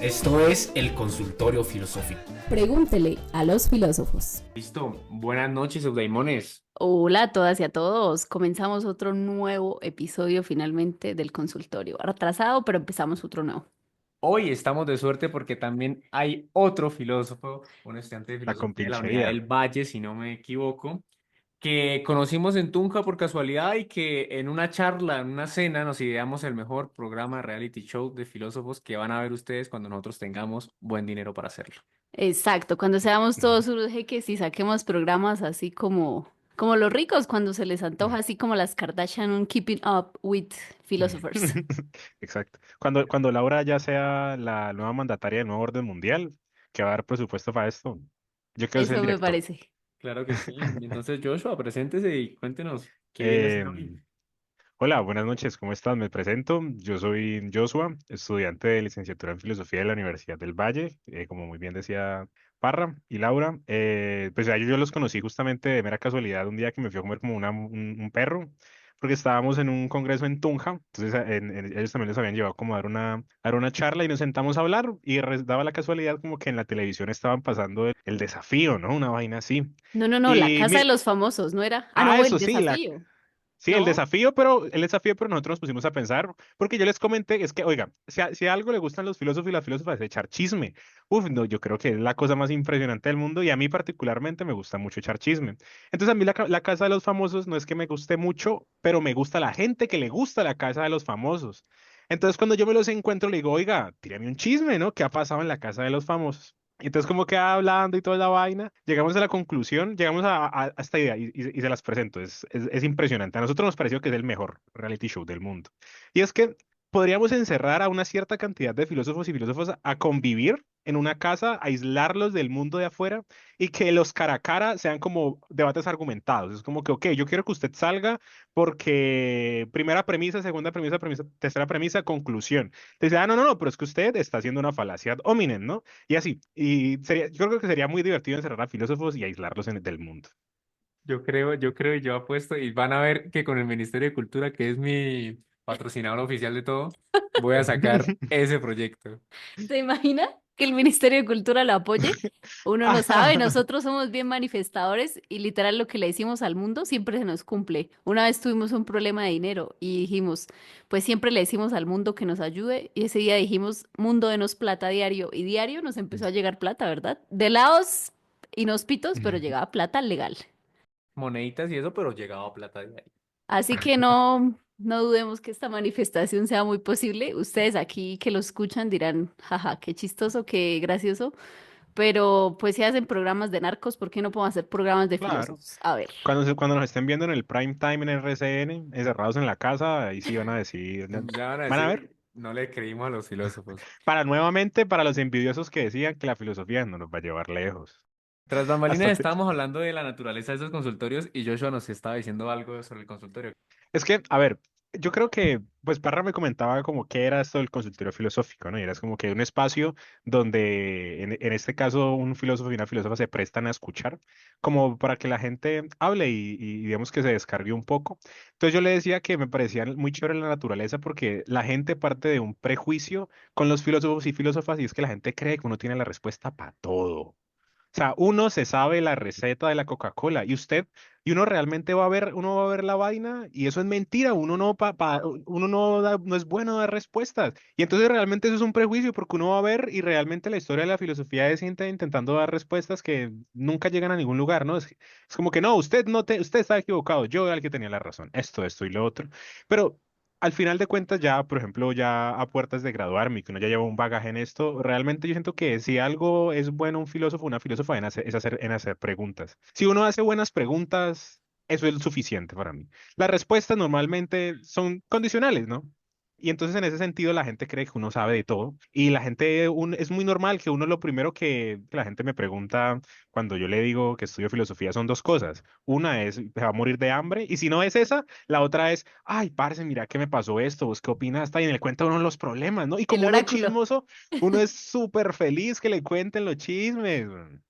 Esto es el consultorio filosófico. Pregúntele a los filósofos. Listo, buenas noches, Eudaimones. Hola a todas y a todos. Comenzamos otro nuevo episodio finalmente del consultorio. Atrasado, pero empezamos otro nuevo. Hoy estamos de suerte porque también hay otro filósofo, un estudiante de La filosofía de la Unidad compinchería. del Valle, si no me equivoco, que conocimos en Tunja por casualidad y que en una charla, en una cena, nos ideamos el mejor programa reality show de filósofos que van a ver ustedes cuando nosotros tengamos buen dinero para hacerlo. Exacto, cuando seamos todos unos jeques y saquemos programas así como los ricos, cuando se les antoja, así como las Kardashian, un Keeping Up with Philosophers. Exacto. Cuando Laura ya sea la nueva mandataria del nuevo orden mundial, que va a dar presupuesto para esto, yo quiero ser el Eso me director. parece. Claro que sí. Entonces, Joshua, preséntese y cuéntenos qué viene a hacer hoy. Em, Hola, buenas noches, ¿cómo estás? Me presento. Yo soy Joshua, estudiante de licenciatura en Filosofía de la Universidad del Valle, como muy bien decía Parra y Laura. Pues a ellos yo los conocí justamente de mera casualidad un día que me fui a comer como un perro, porque estábamos en un congreso en Tunja, entonces ellos también les habían llevado como a dar una charla y nos sentamos a hablar y daba la casualidad como que en la televisión estaban pasando el desafío, ¿no? Una vaina así. No, no, no, la Y casa de mira, los famosos, ¿no era? Ah, no, el eso sí, desafío. sí, ¿No? el desafío, pero nosotros nos pusimos a pensar, porque yo les comenté, es que, oiga, si a algo le gustan los filósofos y las filósofas es echar chisme. Uf, no, yo creo que es la cosa más impresionante del mundo y a mí particularmente me gusta mucho echar chisme. Entonces a mí la Casa de los Famosos no es que me guste mucho, pero me gusta la gente que le gusta la Casa de los Famosos. Entonces cuando yo me los encuentro, le digo, oiga, tírame un chisme, ¿no? ¿Qué ha pasado en la Casa de los Famosos? Y entonces como que hablando y toda la vaina, llegamos a la conclusión, llegamos a esta idea y se las presento, es impresionante. A nosotros nos pareció que es el mejor reality show del mundo. Y es que podríamos encerrar a una cierta cantidad de filósofos y filósofas a convivir en una casa, aislarlos del mundo de afuera y que los cara a cara sean como debates argumentados. Es como que, ok, yo quiero que usted salga porque primera premisa, segunda premisa, tercera premisa, conclusión. Te dice, ah, no, no, no, pero es que usted está haciendo una falacia ad hominem, ¿no? Y así, yo creo que sería muy divertido encerrar a filósofos y aislarlos del mundo. Yo creo y yo apuesto y van a ver que con el Ministerio de Cultura, que es mi patrocinador oficial de todo, voy a sacar ese proyecto. ¿Se imagina que el Ministerio de Cultura lo apoye? Uno no sabe, nosotros somos bien manifestadores y literal lo que le decimos al mundo siempre se nos cumple. Una vez tuvimos un problema de dinero y dijimos, pues siempre le decimos al mundo que nos ayude y ese día dijimos, mundo denos plata diario y diario nos empezó a llegar plata, ¿verdad? De lados inhóspitos, pero llegaba plata legal. Moneditas y eso, pero llegaba a plata de ahí. Así que no dudemos que esta manifestación sea muy posible. Ustedes aquí que lo escuchan dirán, jaja, qué chistoso, qué gracioso. Pero pues si hacen programas de narcos, ¿por qué no podemos hacer programas de Claro. filósofos? A ver. Cuando nos estén viendo en el prime time en RCN, encerrados en la casa, ahí sí van a decir, Ya van a van a ver, decir, no le creímos a los filósofos. para los envidiosos que decían que la filosofía no nos va a llevar lejos. Tras bambalinas Hasta te- estábamos hablando de la naturaleza de esos consultorios y Joshua nos estaba diciendo algo sobre el consultorio. Es que, a ver, yo creo que, pues Parra me comentaba como qué era esto del consultorio filosófico, ¿no? Y era como que un espacio donde, en este caso, un filósofo y una filósofa se prestan a escuchar, como para que la gente hable y digamos que se descargue un poco. Entonces yo le decía que me parecía muy chévere la naturaleza porque la gente parte de un prejuicio con los filósofos y filósofas y es que la gente cree que uno tiene la respuesta para todo. O sea, uno se sabe la receta de la Coca-Cola y uno realmente uno va a ver la vaina y eso es mentira, uno no es bueno dar respuestas. Y entonces realmente eso es un prejuicio porque uno va a ver y realmente la historia de la filosofía es gente intentando dar respuestas que nunca llegan a ningún lugar, ¿no? Es como que no, usted está equivocado, yo era el que tenía la razón, esto y lo otro. Pero al final de cuentas, ya, por ejemplo, ya a puertas de graduarme, y que uno ya lleva un bagaje en esto, realmente yo siento que si algo es bueno un filósofo, una filósofa en hacer preguntas. Si uno hace buenas preguntas, eso es suficiente para mí. Las respuestas normalmente son condicionales, ¿no? Y entonces en ese sentido la gente cree que uno sabe de todo y es muy normal que uno lo primero que la gente me pregunta cuando yo le digo que estudio filosofía son dos cosas. Una es, ¿se va a morir de hambre? Y si no es esa, la otra es, ay, parce, mira qué me pasó esto, ¿vos qué opinas? Y en el cuenta uno los problemas, ¿no? Y El como uno es oráculo. chismoso, uno es súper feliz que le cuenten los chismes. Weón.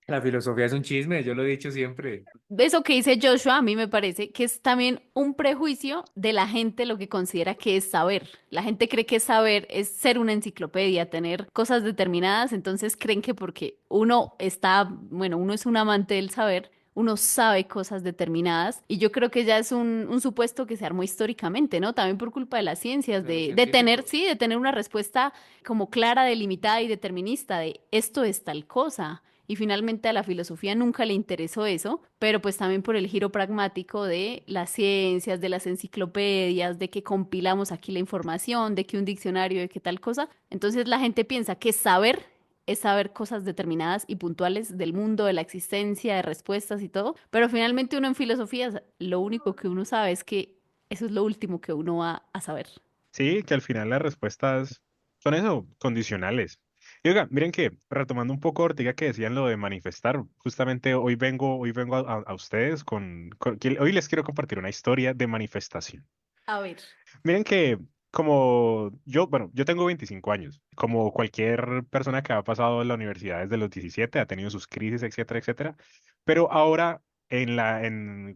La filosofía es un chisme, yo lo he dicho siempre. Eso que dice Joshua, a mí me parece que es también un prejuicio de la gente lo que considera que es saber. La gente cree que saber es ser una enciclopedia, tener cosas determinadas, entonces creen que porque uno está, bueno, uno es un amante del saber, uno sabe cosas determinadas y yo creo que ya es un supuesto que se armó históricamente, ¿no? También por culpa de las ciencias, De los de tener, científicos. sí, de tener una respuesta como clara, delimitada y determinista de esto es tal cosa. Y finalmente a la filosofía nunca le interesó eso, pero pues también por el giro pragmático de las ciencias, de las enciclopedias, de que compilamos aquí la información, de que un diccionario, de que tal cosa. Entonces la gente piensa que saber es saber cosas determinadas y puntuales del mundo, de la existencia, de respuestas y todo, pero finalmente uno en filosofía lo único que uno sabe es que eso es lo último que uno va a saber. Sí, que al final las respuestas son eso, condicionales. Y oiga, miren que retomando un poco Ortega que decían lo de manifestar, justamente hoy vengo a ustedes hoy les quiero compartir una historia de manifestación. A ver. Miren que como yo, bueno, yo tengo 25 años, como cualquier persona que ha pasado en la universidad desde los 17, ha tenido sus crisis, etcétera, etcétera, pero ahora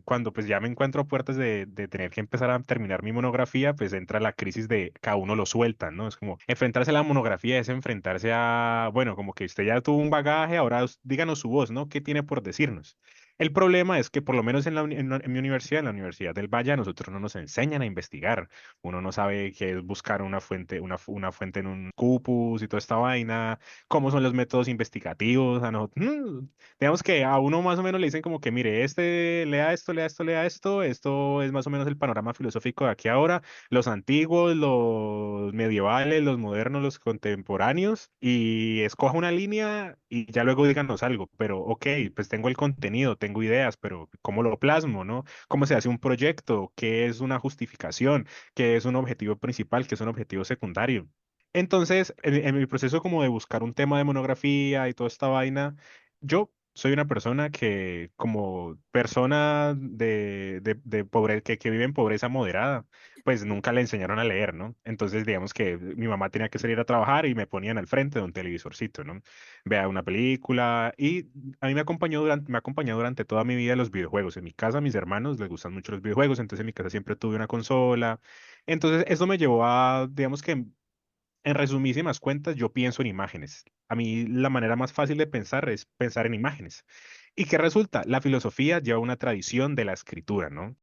cuando pues ya me encuentro a puertas de tener que empezar a terminar mi monografía, pues entra la crisis de cada uno lo suelta, ¿no? Es como enfrentarse a la monografía es enfrentarse a, bueno, como que usted ya tuvo un bagaje, ahora díganos su voz, ¿no? ¿Qué tiene por decirnos? El problema es que por lo menos en mi universidad, en la Universidad del Valle, a nosotros no nos enseñan a investigar. Uno no sabe qué es buscar una fuente, una fuente en un Scopus y toda esta vaina, cómo son los métodos investigativos. Digamos que a uno más o menos le dicen como que, mire, lea esto, lea esto, lea esto, esto es más o menos el panorama filosófico de aquí a ahora, los antiguos, los medievales, los modernos, los contemporáneos, y escoja una línea y ya luego díganos algo. Pero, ok, pues tengo el contenido, tengo ideas, pero ¿cómo lo plasmo, no? ¿Cómo se hace un proyecto? ¿Qué es una justificación? ¿Qué es un objetivo principal? ¿Qué es un objetivo secundario? Entonces, en mi proceso como de buscar un tema de monografía y toda esta vaina, yo soy una persona que, como persona que vive en pobreza moderada, pues nunca le enseñaron a leer, ¿no? Entonces, digamos que mi mamá tenía que salir a trabajar y me ponían al frente de un televisorcito, ¿no? Vea una película y a mí me ha acompañado durante toda mi vida los videojuegos. En mi casa, a mis hermanos les gustan mucho los videojuegos, entonces en mi casa siempre tuve una consola. Entonces, eso me llevó a, digamos que en resumísimas cuentas, yo pienso en imágenes. A mí la manera más fácil de pensar es pensar en imágenes. ¿Y qué resulta? La filosofía lleva una tradición de la escritura, ¿no?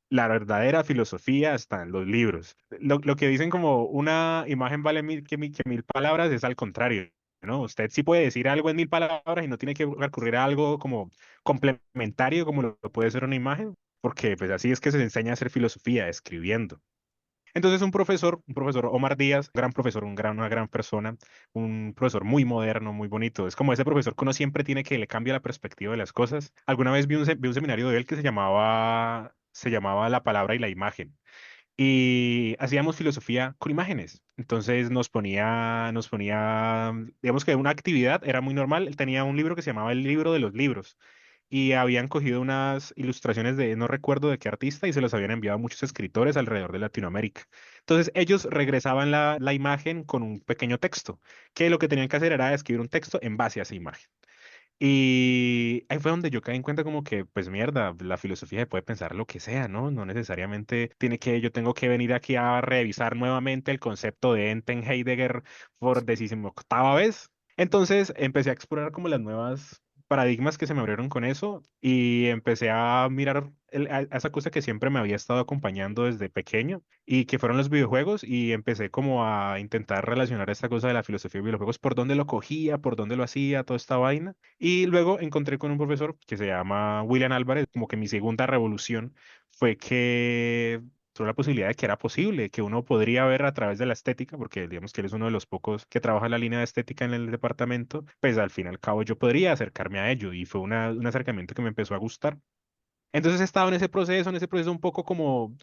La verdadera filosofía está en los libros. Lo que dicen como una imagen vale que mil palabras es al contrario, ¿no? Usted sí puede decir algo en 1000 palabras y no tiene que recurrir a algo como complementario como lo puede ser una imagen, porque pues así es que se enseña a hacer filosofía, escribiendo. Entonces un profesor Omar Díaz, gran profesor, una gran persona, un profesor muy moderno, muy bonito. Es como ese profesor que uno siempre tiene que le cambia la perspectiva de las cosas. Alguna vez vi un seminario de él que se llamaba La palabra y la imagen. Y hacíamos filosofía con imágenes. Entonces digamos que una actividad era muy normal. Él tenía un libro que se llamaba El libro de los libros y habían cogido unas ilustraciones de no recuerdo de qué artista y se los habían enviado a muchos escritores alrededor de Latinoamérica. Entonces ellos regresaban la imagen con un pequeño texto, que lo que tenían que hacer era escribir un texto en base a esa imagen. Y ahí fue donde yo caí en cuenta como que, pues mierda, la filosofía se puede pensar lo que sea, ¿no? No necesariamente yo tengo que venir aquí a revisar nuevamente el concepto de Enten Heidegger por 18ª vez. Entonces empecé a explorar como las nuevas paradigmas que se me abrieron con eso y empecé a mirar a esa cosa que siempre me había estado acompañando desde pequeño y que fueron los videojuegos y empecé como a intentar relacionar esta cosa de la filosofía de videojuegos, por dónde lo cogía, por dónde lo hacía, toda esta vaina. Y luego encontré con un profesor que se llama William Álvarez, como que mi segunda revolución fue que tuve la posibilidad de que era posible, que uno podría ver a través de la estética, porque digamos que él es uno de los pocos que trabaja la línea de estética en el departamento, pues al fin y al cabo yo podría acercarme a ello y fue un acercamiento que me empezó a gustar. Entonces he estado en ese proceso un poco como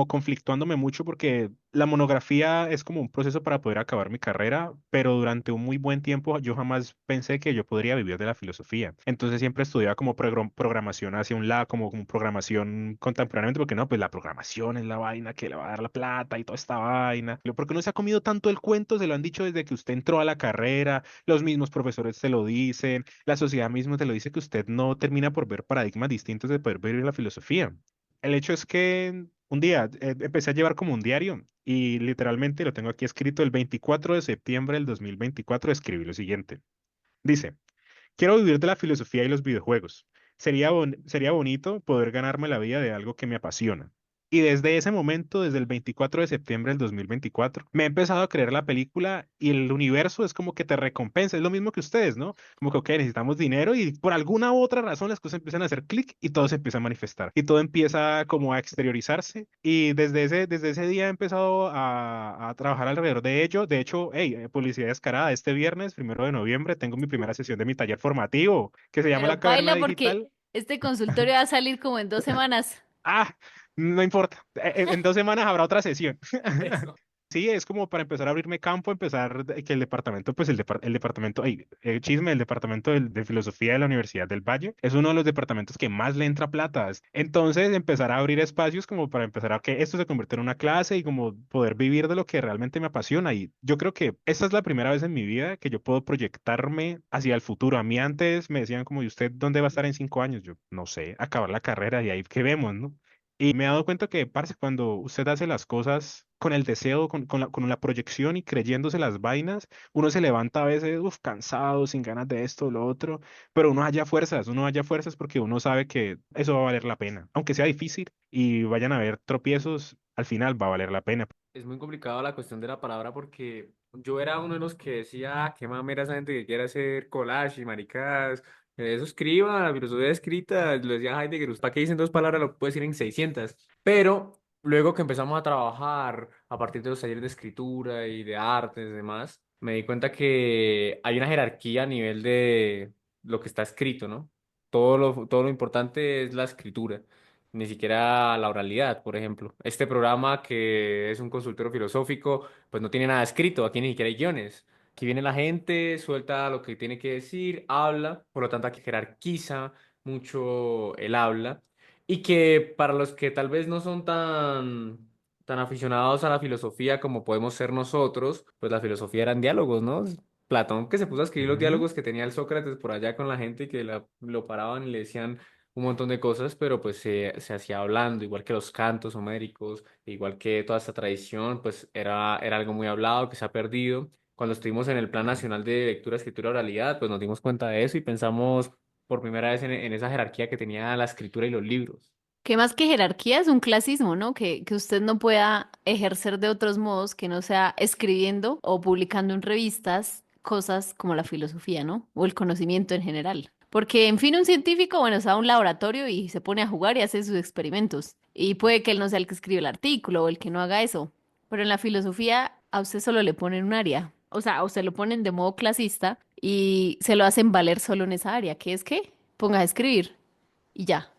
conflictuándome mucho porque la monografía es como un proceso para poder acabar mi carrera, pero durante un muy buen tiempo yo jamás pensé que yo podría vivir de la filosofía. Entonces siempre estudiaba como programación hacia un lado, como programación contemporáneamente, porque no, pues la programación es la vaina que le va a dar la plata y toda esta vaina. Porque no se ha comido tanto el cuento, se lo han dicho desde que usted entró a la carrera, los mismos profesores te lo dicen, la sociedad misma te lo dice que usted no termina por ver paradigmas distintos de poder ver la filosofía. El hecho es que un día empecé a llevar como un diario y literalmente lo tengo aquí escrito el 24 de septiembre del 2024, escribí lo siguiente. Dice, quiero vivir de la filosofía y los videojuegos. Sería bonito poder ganarme la vida de algo que me apasiona. Y desde ese momento, desde el 24 de septiembre del 2024, me he empezado a creer la película y el universo es como que te recompensa. Es lo mismo que ustedes, ¿no? Como que, ok, necesitamos dinero y por alguna u otra razón las cosas empiezan a hacer clic y todo se empieza a manifestar. Y todo empieza como a exteriorizarse. Y desde ese día he empezado a trabajar alrededor de ello. De hecho, hey, publicidad descarada. Este viernes, 1 de noviembre, tengo mi primera sesión de mi taller formativo que se llama Pero La Caverna baila porque Digital. este consultorio va a salir como en 2 semanas. Ah, no importa. En 2 semanas habrá otra sesión. Eso. Sí, es como para empezar a abrirme campo, que el departamento, pues el departamento, chisme, el departamento de filosofía de la Universidad del Valle es uno de los departamentos que más le entra plata. Entonces, empezar a abrir espacios como para empezar a que esto se convierta en una clase y como poder vivir de lo que realmente me apasiona. Y yo creo que esta es la primera vez en mi vida que yo puedo proyectarme hacia el futuro. A mí antes me decían como, ¿y usted dónde va a estar en 5 años? Yo no sé, acabar la carrera y ahí que vemos, ¿no? Y me he dado cuenta que, parce, cuando usted hace las cosas con el deseo, con la proyección y creyéndose las vainas, uno se levanta a veces, uf, cansado, sin ganas de esto, lo otro, pero uno halla fuerzas porque uno sabe que eso va a valer la pena. Aunque sea difícil y vayan a haber tropiezos, al final va a valer la pena. Es muy complicado la cuestión de la palabra porque yo era uno de los que decía, "Ah, qué mamera esa gente que quiere hacer collage y maricadas, eso escriba, la filosofía escrita", lo decía Heidegger, ¿para qué dicen 2 palabras? Lo puede decir en 600. Pero luego que empezamos a trabajar a partir de los talleres de escritura y de artes y demás, me di cuenta que hay una jerarquía a nivel de lo que está escrito, ¿no? Todo lo importante es la escritura, ni siquiera la oralidad, por ejemplo. Este programa que es un consultorio filosófico, pues no tiene nada escrito, aquí ni siquiera hay guiones. Aquí viene la gente, suelta lo que tiene que decir, habla, por lo tanto aquí jerarquiza mucho el habla y que para los que tal vez no son tan aficionados a la filosofía como podemos ser nosotros, pues la filosofía eran diálogos, ¿no? Platón que se puso a escribir los Ujú. diálogos que tenía el Sócrates por allá con la gente y que lo paraban y le decían un montón de cosas, pero pues se hacía hablando, igual que los cantos homéricos, igual que toda esta tradición, pues era algo muy hablado que se ha perdido. Cuando estuvimos en el Plan Nacional de Lectura, Escritura, Oralidad, pues nos dimos cuenta de eso y pensamos por primera vez en esa jerarquía que tenía la escritura y los libros. Que más que jerarquía es un clasismo, ¿no? Que usted no pueda ejercer de otros modos que no sea escribiendo o publicando en revistas cosas como la filosofía, ¿no? O el conocimiento en general. Porque, en fin, un científico, bueno, se va a un laboratorio y se pone a jugar y hace sus experimentos. Y puede que él no sea el que escribe el artículo o el que no haga eso. Pero en la filosofía a usted solo le ponen un área. O sea, a usted lo ponen de modo clasista y se lo hacen valer solo en esa área, que es que ponga a escribir y ya.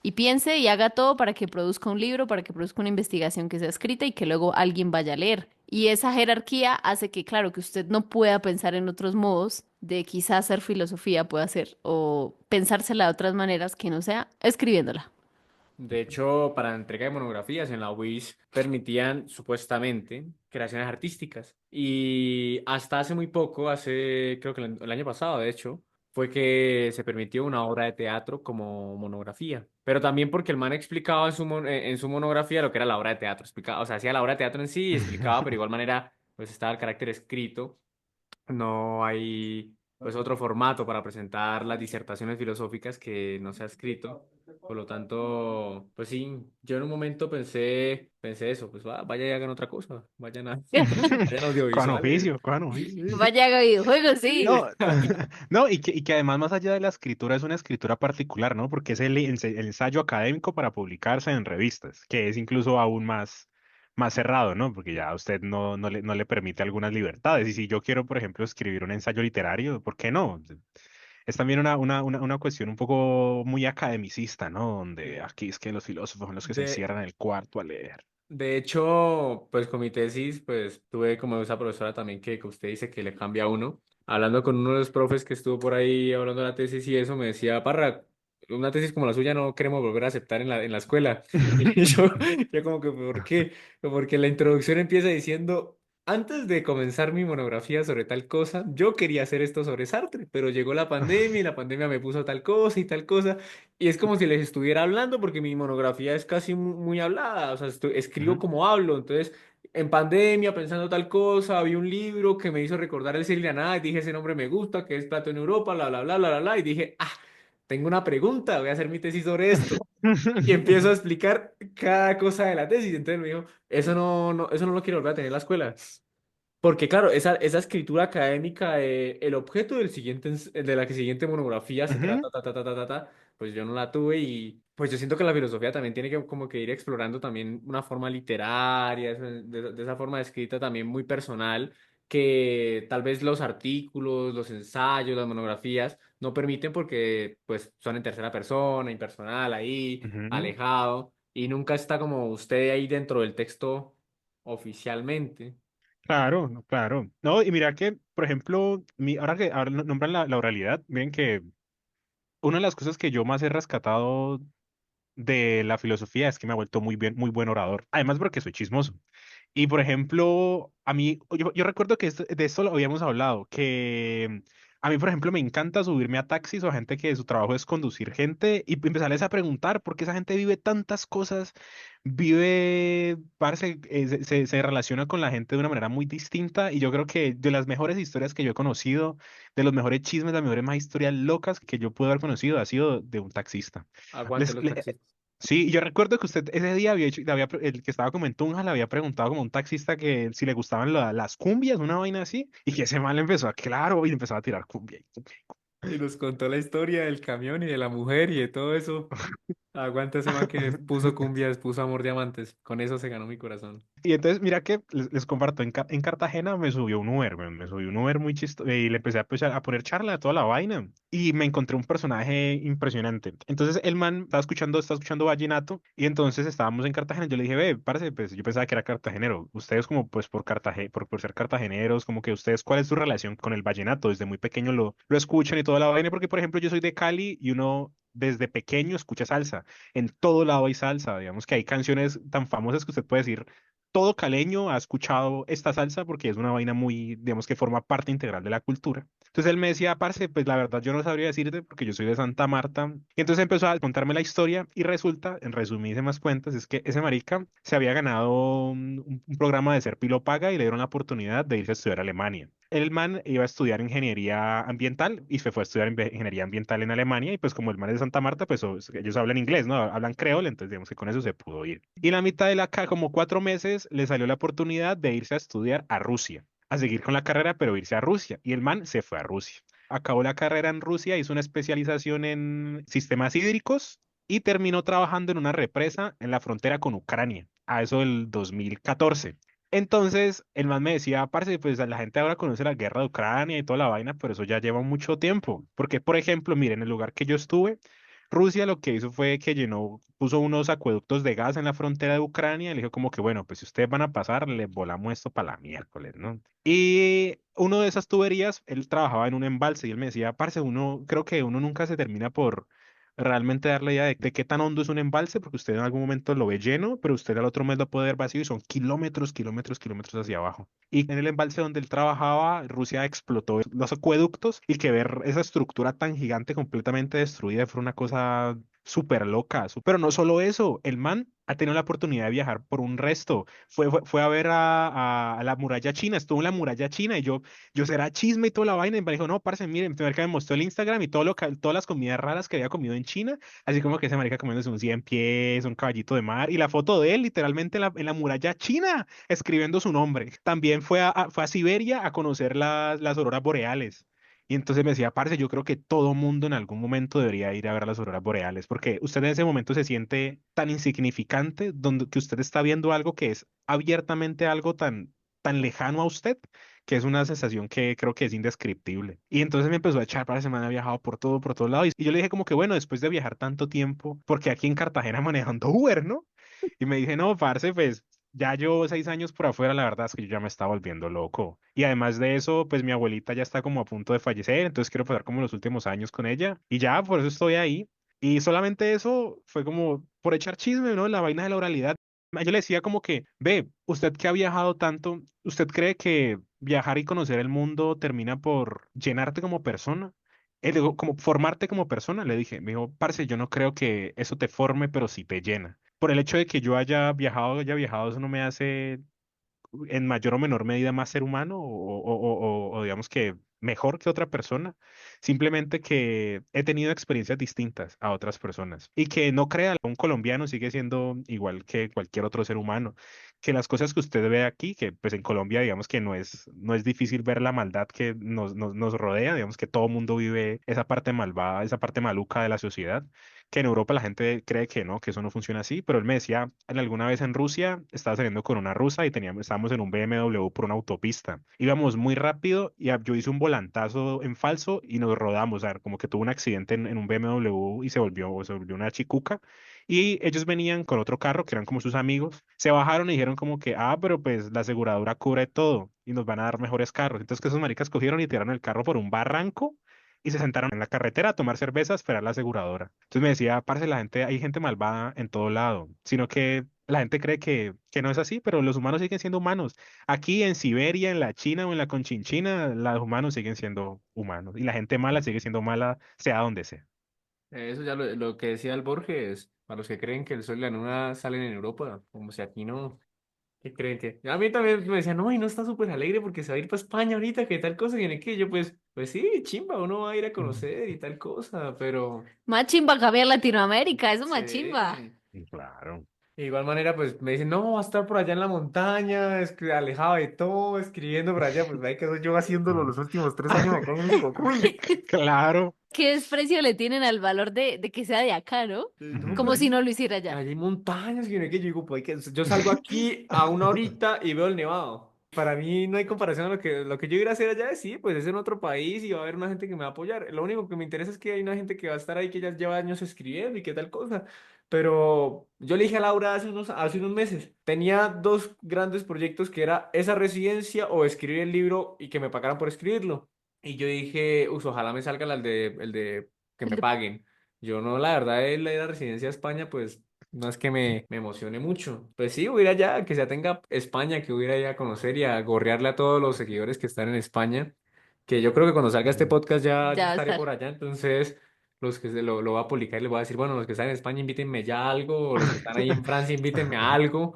Y piense y haga todo para que produzca un libro, para que produzca una investigación que sea escrita y que luego alguien vaya a leer. Y esa jerarquía hace que, claro, que usted no pueda pensar en otros modos de quizás hacer filosofía, pueda hacer, o pensársela de otras maneras que no sea escribiéndola. De hecho, para la entrega de monografías en la UIS permitían supuestamente creaciones artísticas. Y hasta hace muy poco, creo que el año pasado, de hecho, fue que se permitió una obra de teatro como monografía. Pero también porque el man explicaba en su monografía lo que era la obra de teatro. Explicaba, o sea, hacía la obra de teatro en sí y explicaba, pero de igual manera, pues estaba el carácter escrito. No hay pues otro formato para presentar las disertaciones filosóficas que no se ha escrito. Por lo tanto, pues sí, yo en un momento pensé eso, pues vaya y hagan otra cosa, vayan a Cojan audiovisuales. oficio, cojan oficio. Vaya haga videojuegos, sí. No, no, y que además más allá de la escritura es una escritura particular, ¿no? Porque es el ensayo académico para publicarse en revistas, que es incluso aún más cerrado, ¿no? Porque ya a usted no le permite algunas libertades. Y si yo quiero, por ejemplo, escribir un ensayo literario, ¿por qué no? es también una cuestión un poco muy academicista, ¿no? Donde Sí. aquí es que los filósofos son los que se De, encierran en el cuarto a leer. de hecho, pues con mi tesis, pues tuve como esa profesora también que usted dice que le cambia a uno. Hablando con uno de los profes que estuvo por ahí hablando de la tesis y eso, me decía, Parra, una tesis como la suya no queremos volver a aceptar en la escuela. Y yo como que, ¿por qué? Porque la introducción empieza diciendo, antes de comenzar mi monografía sobre tal cosa, yo quería hacer esto sobre Sartre, pero llegó la pandemia y la pandemia me puso tal cosa y tal cosa. Y es como si les estuviera hablando porque mi monografía es casi muy hablada, o sea, escribo Ujú. como hablo, entonces en pandemia pensando tal cosa, vi un libro que me hizo recordar el Cielo y la Nada y dije, ese nombre me gusta, que es Plato en Europa, bla, bla, bla, bla, bla, bla, y dije, ah, tengo una pregunta, voy a hacer mi tesis sobre esto. Y empiezo a explicar cada cosa de la tesis, entonces me dijo, eso no lo quiero volver a tener en la escuela. Porque claro, esa escritura académica de el objeto del siguiente, de la que siguiente monografía se Ujú. trata, pues yo no la tuve y pues yo siento que la filosofía también tiene que como que ir explorando también una forma literaria, de esa forma de escrita también muy personal, que tal vez los artículos, los ensayos, las monografías no permiten porque pues son en tercera persona, impersonal ahí, Ujú. alejado, y nunca está como usted ahí dentro del texto oficialmente. Claro, no, claro. No, y mira que, por ejemplo, ahora nombran la oralidad, miren que una de las cosas que yo más he rescatado de la filosofía es que me ha vuelto muy buen orador. Además, porque soy chismoso. Y por ejemplo, a mí, yo recuerdo que de esto lo habíamos hablado, que a mí, por ejemplo, me encanta subirme a taxis o a gente que su trabajo es conducir gente y empezarles a preguntar por qué esa gente vive tantas cosas, vive, parce, se relaciona con la gente de una manera muy distinta y yo creo que de las mejores historias que yo he conocido, de los mejores chismes, las mejores más historias locas que yo pude haber conocido ha sido de un taxista. Aguante Les, los le- taxistas. Sí, yo recuerdo que usted ese día había hecho, el que estaba como en Tunja le había preguntado como a un taxista que si le gustaban las cumbias, una vaina así, y que ese mal empezó a, claro, y empezó a tirar cumbia. Y nos contó la historia del camión y de la mujer y de todo eso. Aguanta ese man que puso cumbias, puso amor diamantes. Con eso se ganó mi corazón. Y entonces, mira que les comparto, en Cartagena me subió un Uber, weón, me subió un Uber muy chistoso y le empecé a poner charla de toda la vaina y me encontré un personaje impresionante. Entonces el man estaba escuchando vallenato y entonces estábamos en Cartagena. Yo le dije, ve, parce, pues yo pensaba que era cartagenero. Ustedes como pues por ser cartageneros, como que ustedes, ¿cuál es su relación con el vallenato? Desde muy pequeño lo escuchan y toda la vaina, porque por ejemplo yo soy de Cali y uno desde pequeño escucha salsa. En todo lado hay salsa, digamos que hay canciones tan famosas que usted puede decir todo caleño ha escuchado esta salsa porque es una vaina muy, digamos que forma parte integral de la cultura. Entonces él me decía, parce, pues la verdad yo no sabría decirte porque yo soy de Santa Marta. Y entonces empezó a contarme la historia y resulta, en resumísimas cuentas, es que ese marica se había ganado un programa de ser pilo paga y le dieron la oportunidad de irse a estudiar a Alemania. El man iba a estudiar ingeniería ambiental y se fue a estudiar ingeniería ambiental en Alemania y pues como el man es de Santa Marta, pues ellos hablan inglés, ¿no? Hablan creol, entonces digamos que con eso se pudo ir. Y en la mitad de como 4 meses, le salió la oportunidad de irse a estudiar a Rusia, a seguir con la carrera, pero irse a Rusia. Y el man se fue a Rusia. Acabó la carrera en Rusia, hizo una especialización en sistemas hídricos y terminó trabajando en una represa en la frontera con Ucrania, a eso del 2014. Entonces, el man me decía, parce, pues la gente ahora conoce la guerra de Ucrania y toda la vaina, pero eso ya lleva mucho tiempo. Porque, por ejemplo, miren, en el lugar que yo estuve, Rusia lo que hizo fue que puso unos acueductos de gas en la frontera de Ucrania y le dijo como que, bueno, pues si ustedes van a pasar, les volamos esto para la miércoles, ¿no? Y uno de esas tuberías, él trabajaba en un embalse y él me decía, parce, creo que uno nunca se termina por realmente dar la idea de qué tan hondo es un embalse, porque usted en algún momento lo ve lleno, pero usted al otro mes lo puede ver vacío y son kilómetros, kilómetros, kilómetros hacia abajo. Y en el embalse donde él trabajaba, Rusia explotó los acueductos y que ver esa estructura tan gigante completamente destruida fue una cosa súper loca. Pero no solo eso, el man ha tenido la oportunidad de viajar por un resto. Fue a ver a la muralla china, estuvo en la muralla china y yo será chisme y toda la vaina. Y me dijo, no, parce, miren, primer que me mostró el Instagram y todas las comidas raras que había comido en China, así como que esa marica comiéndose un 100 pies, un caballito de mar, y la foto de él literalmente en la muralla china, escribiendo su nombre. También fue a Siberia a conocer las auroras boreales. Y entonces me decía, parce, yo creo que todo mundo en algún momento debería ir a ver las auroras boreales, porque usted en ese momento se siente tan insignificante, donde que usted está viendo algo que es abiertamente algo tan lejano a usted, que es una sensación que creo que es indescriptible. Y entonces me empezó a echar para la semana, ha viajado por todo lado. Y yo le dije como que, bueno, después de viajar tanto tiempo, porque aquí en Cartagena manejando Uber, ¿no? Y me dije, no, parce, pues ya llevo 6 años por afuera, la verdad es que yo ya me estaba volviendo loco. Y además de eso, pues mi abuelita ya está como a punto de fallecer, entonces quiero pasar como los últimos años con ella. Y ya, por eso estoy ahí. Y solamente eso fue como por echar chisme, ¿no? La vaina de la oralidad. Yo le decía como que, ve, usted que ha viajado tanto, ¿usted cree que viajar y conocer el mundo termina por llenarte como persona? Digo, como formarte como persona, le dije. Me dijo, parce, yo no creo que eso te forme, pero sí te llena. Por el hecho de que yo haya viajado, eso no me hace en mayor o menor medida más ser humano o digamos que mejor que otra persona, simplemente que he tenido experiencias distintas a otras personas y que no crea, un colombiano sigue siendo igual que cualquier otro ser humano, que las cosas que usted ve aquí, que pues en Colombia digamos que no es difícil ver la maldad que nos rodea, digamos que todo mundo vive esa parte malvada, esa parte maluca de la sociedad, que en Europa la gente cree que no, que eso no funciona así, pero él me decía, en alguna vez en Rusia estaba saliendo con una rusa y estábamos en un BMW por una autopista. Íbamos muy rápido y yo hice un volantazo en falso y nos rodamos, o sea, como que tuvo un accidente en un BMW y se volvió una chicuca. Y ellos venían con otro carro que eran como sus amigos, se bajaron y dijeron como que, ah, pero pues la aseguradora cubre todo y nos van a dar mejores carros. Entonces que esos maricas cogieron y tiraron el carro por un barranco y se sentaron en la carretera a tomar cerveza a esperar la aseguradora. Entonces me decía, parce, hay gente malvada en todo lado, sino que la gente cree que no es así, pero los humanos siguen siendo humanos. Aquí en Siberia, en la China o en la Conchinchina, los humanos siguen siendo humanos y la gente mala sigue siendo mala, sea donde sea. Eso ya lo que decía el Borges, para los que creen que el sol y la luna salen en Europa, como si aquí no. ¿Qué creen que? A mí también me decían, no, y no está súper alegre porque se va a ir para España ahorita, que tal cosa, y en que yo, pues sí, chimba, uno va a ir a Mm. conocer y tal cosa, pero Más chimba cambiar Latinoamérica, eso más chimba. sí. Claro. De igual manera, pues me dicen, no, va a estar por allá en la montaña, alejado de todo, escribiendo por allá, pues ahí quedo yo haciéndolo Mm. los últimos 3 años acá en México. Cool. Claro. ¿Qué desprecio le tienen al valor de que sea de acá, ¿no? No, Ujú. pero Como si allí, no lo hiciera ya. allí hay montañas y no hay que yo digo, pues, yo salgo aquí a una horita y veo el nevado. Para mí no hay comparación a lo que yo ir a hacer allá, sí, pues es en otro país y va a haber una gente que me va a apoyar. Lo único que me interesa es que hay una gente que va a estar ahí que ya lleva años escribiendo y qué tal cosa. Pero yo le dije a Laura hace unos meses, tenía dos grandes proyectos que era esa residencia o escribir el libro y que me pagaran por escribirlo. Y yo dije, ojalá me salga el de que El me de- paguen. Yo no, la verdad, la ir a residencia a España, pues no es que me emocione mucho. Pues sí, voy a ir allá, que ya tenga España, que voy a ir allá a conocer y a gorrearle a todos los seguidores que están en España. Que yo creo que cuando salga este Mm. podcast ya Ya va a estaré estar. por allá. Entonces, los que lo voy a publicar y les voy a decir, bueno, los que están en España, invítenme ya a algo, o los que están ahí en Francia, invítenme a algo,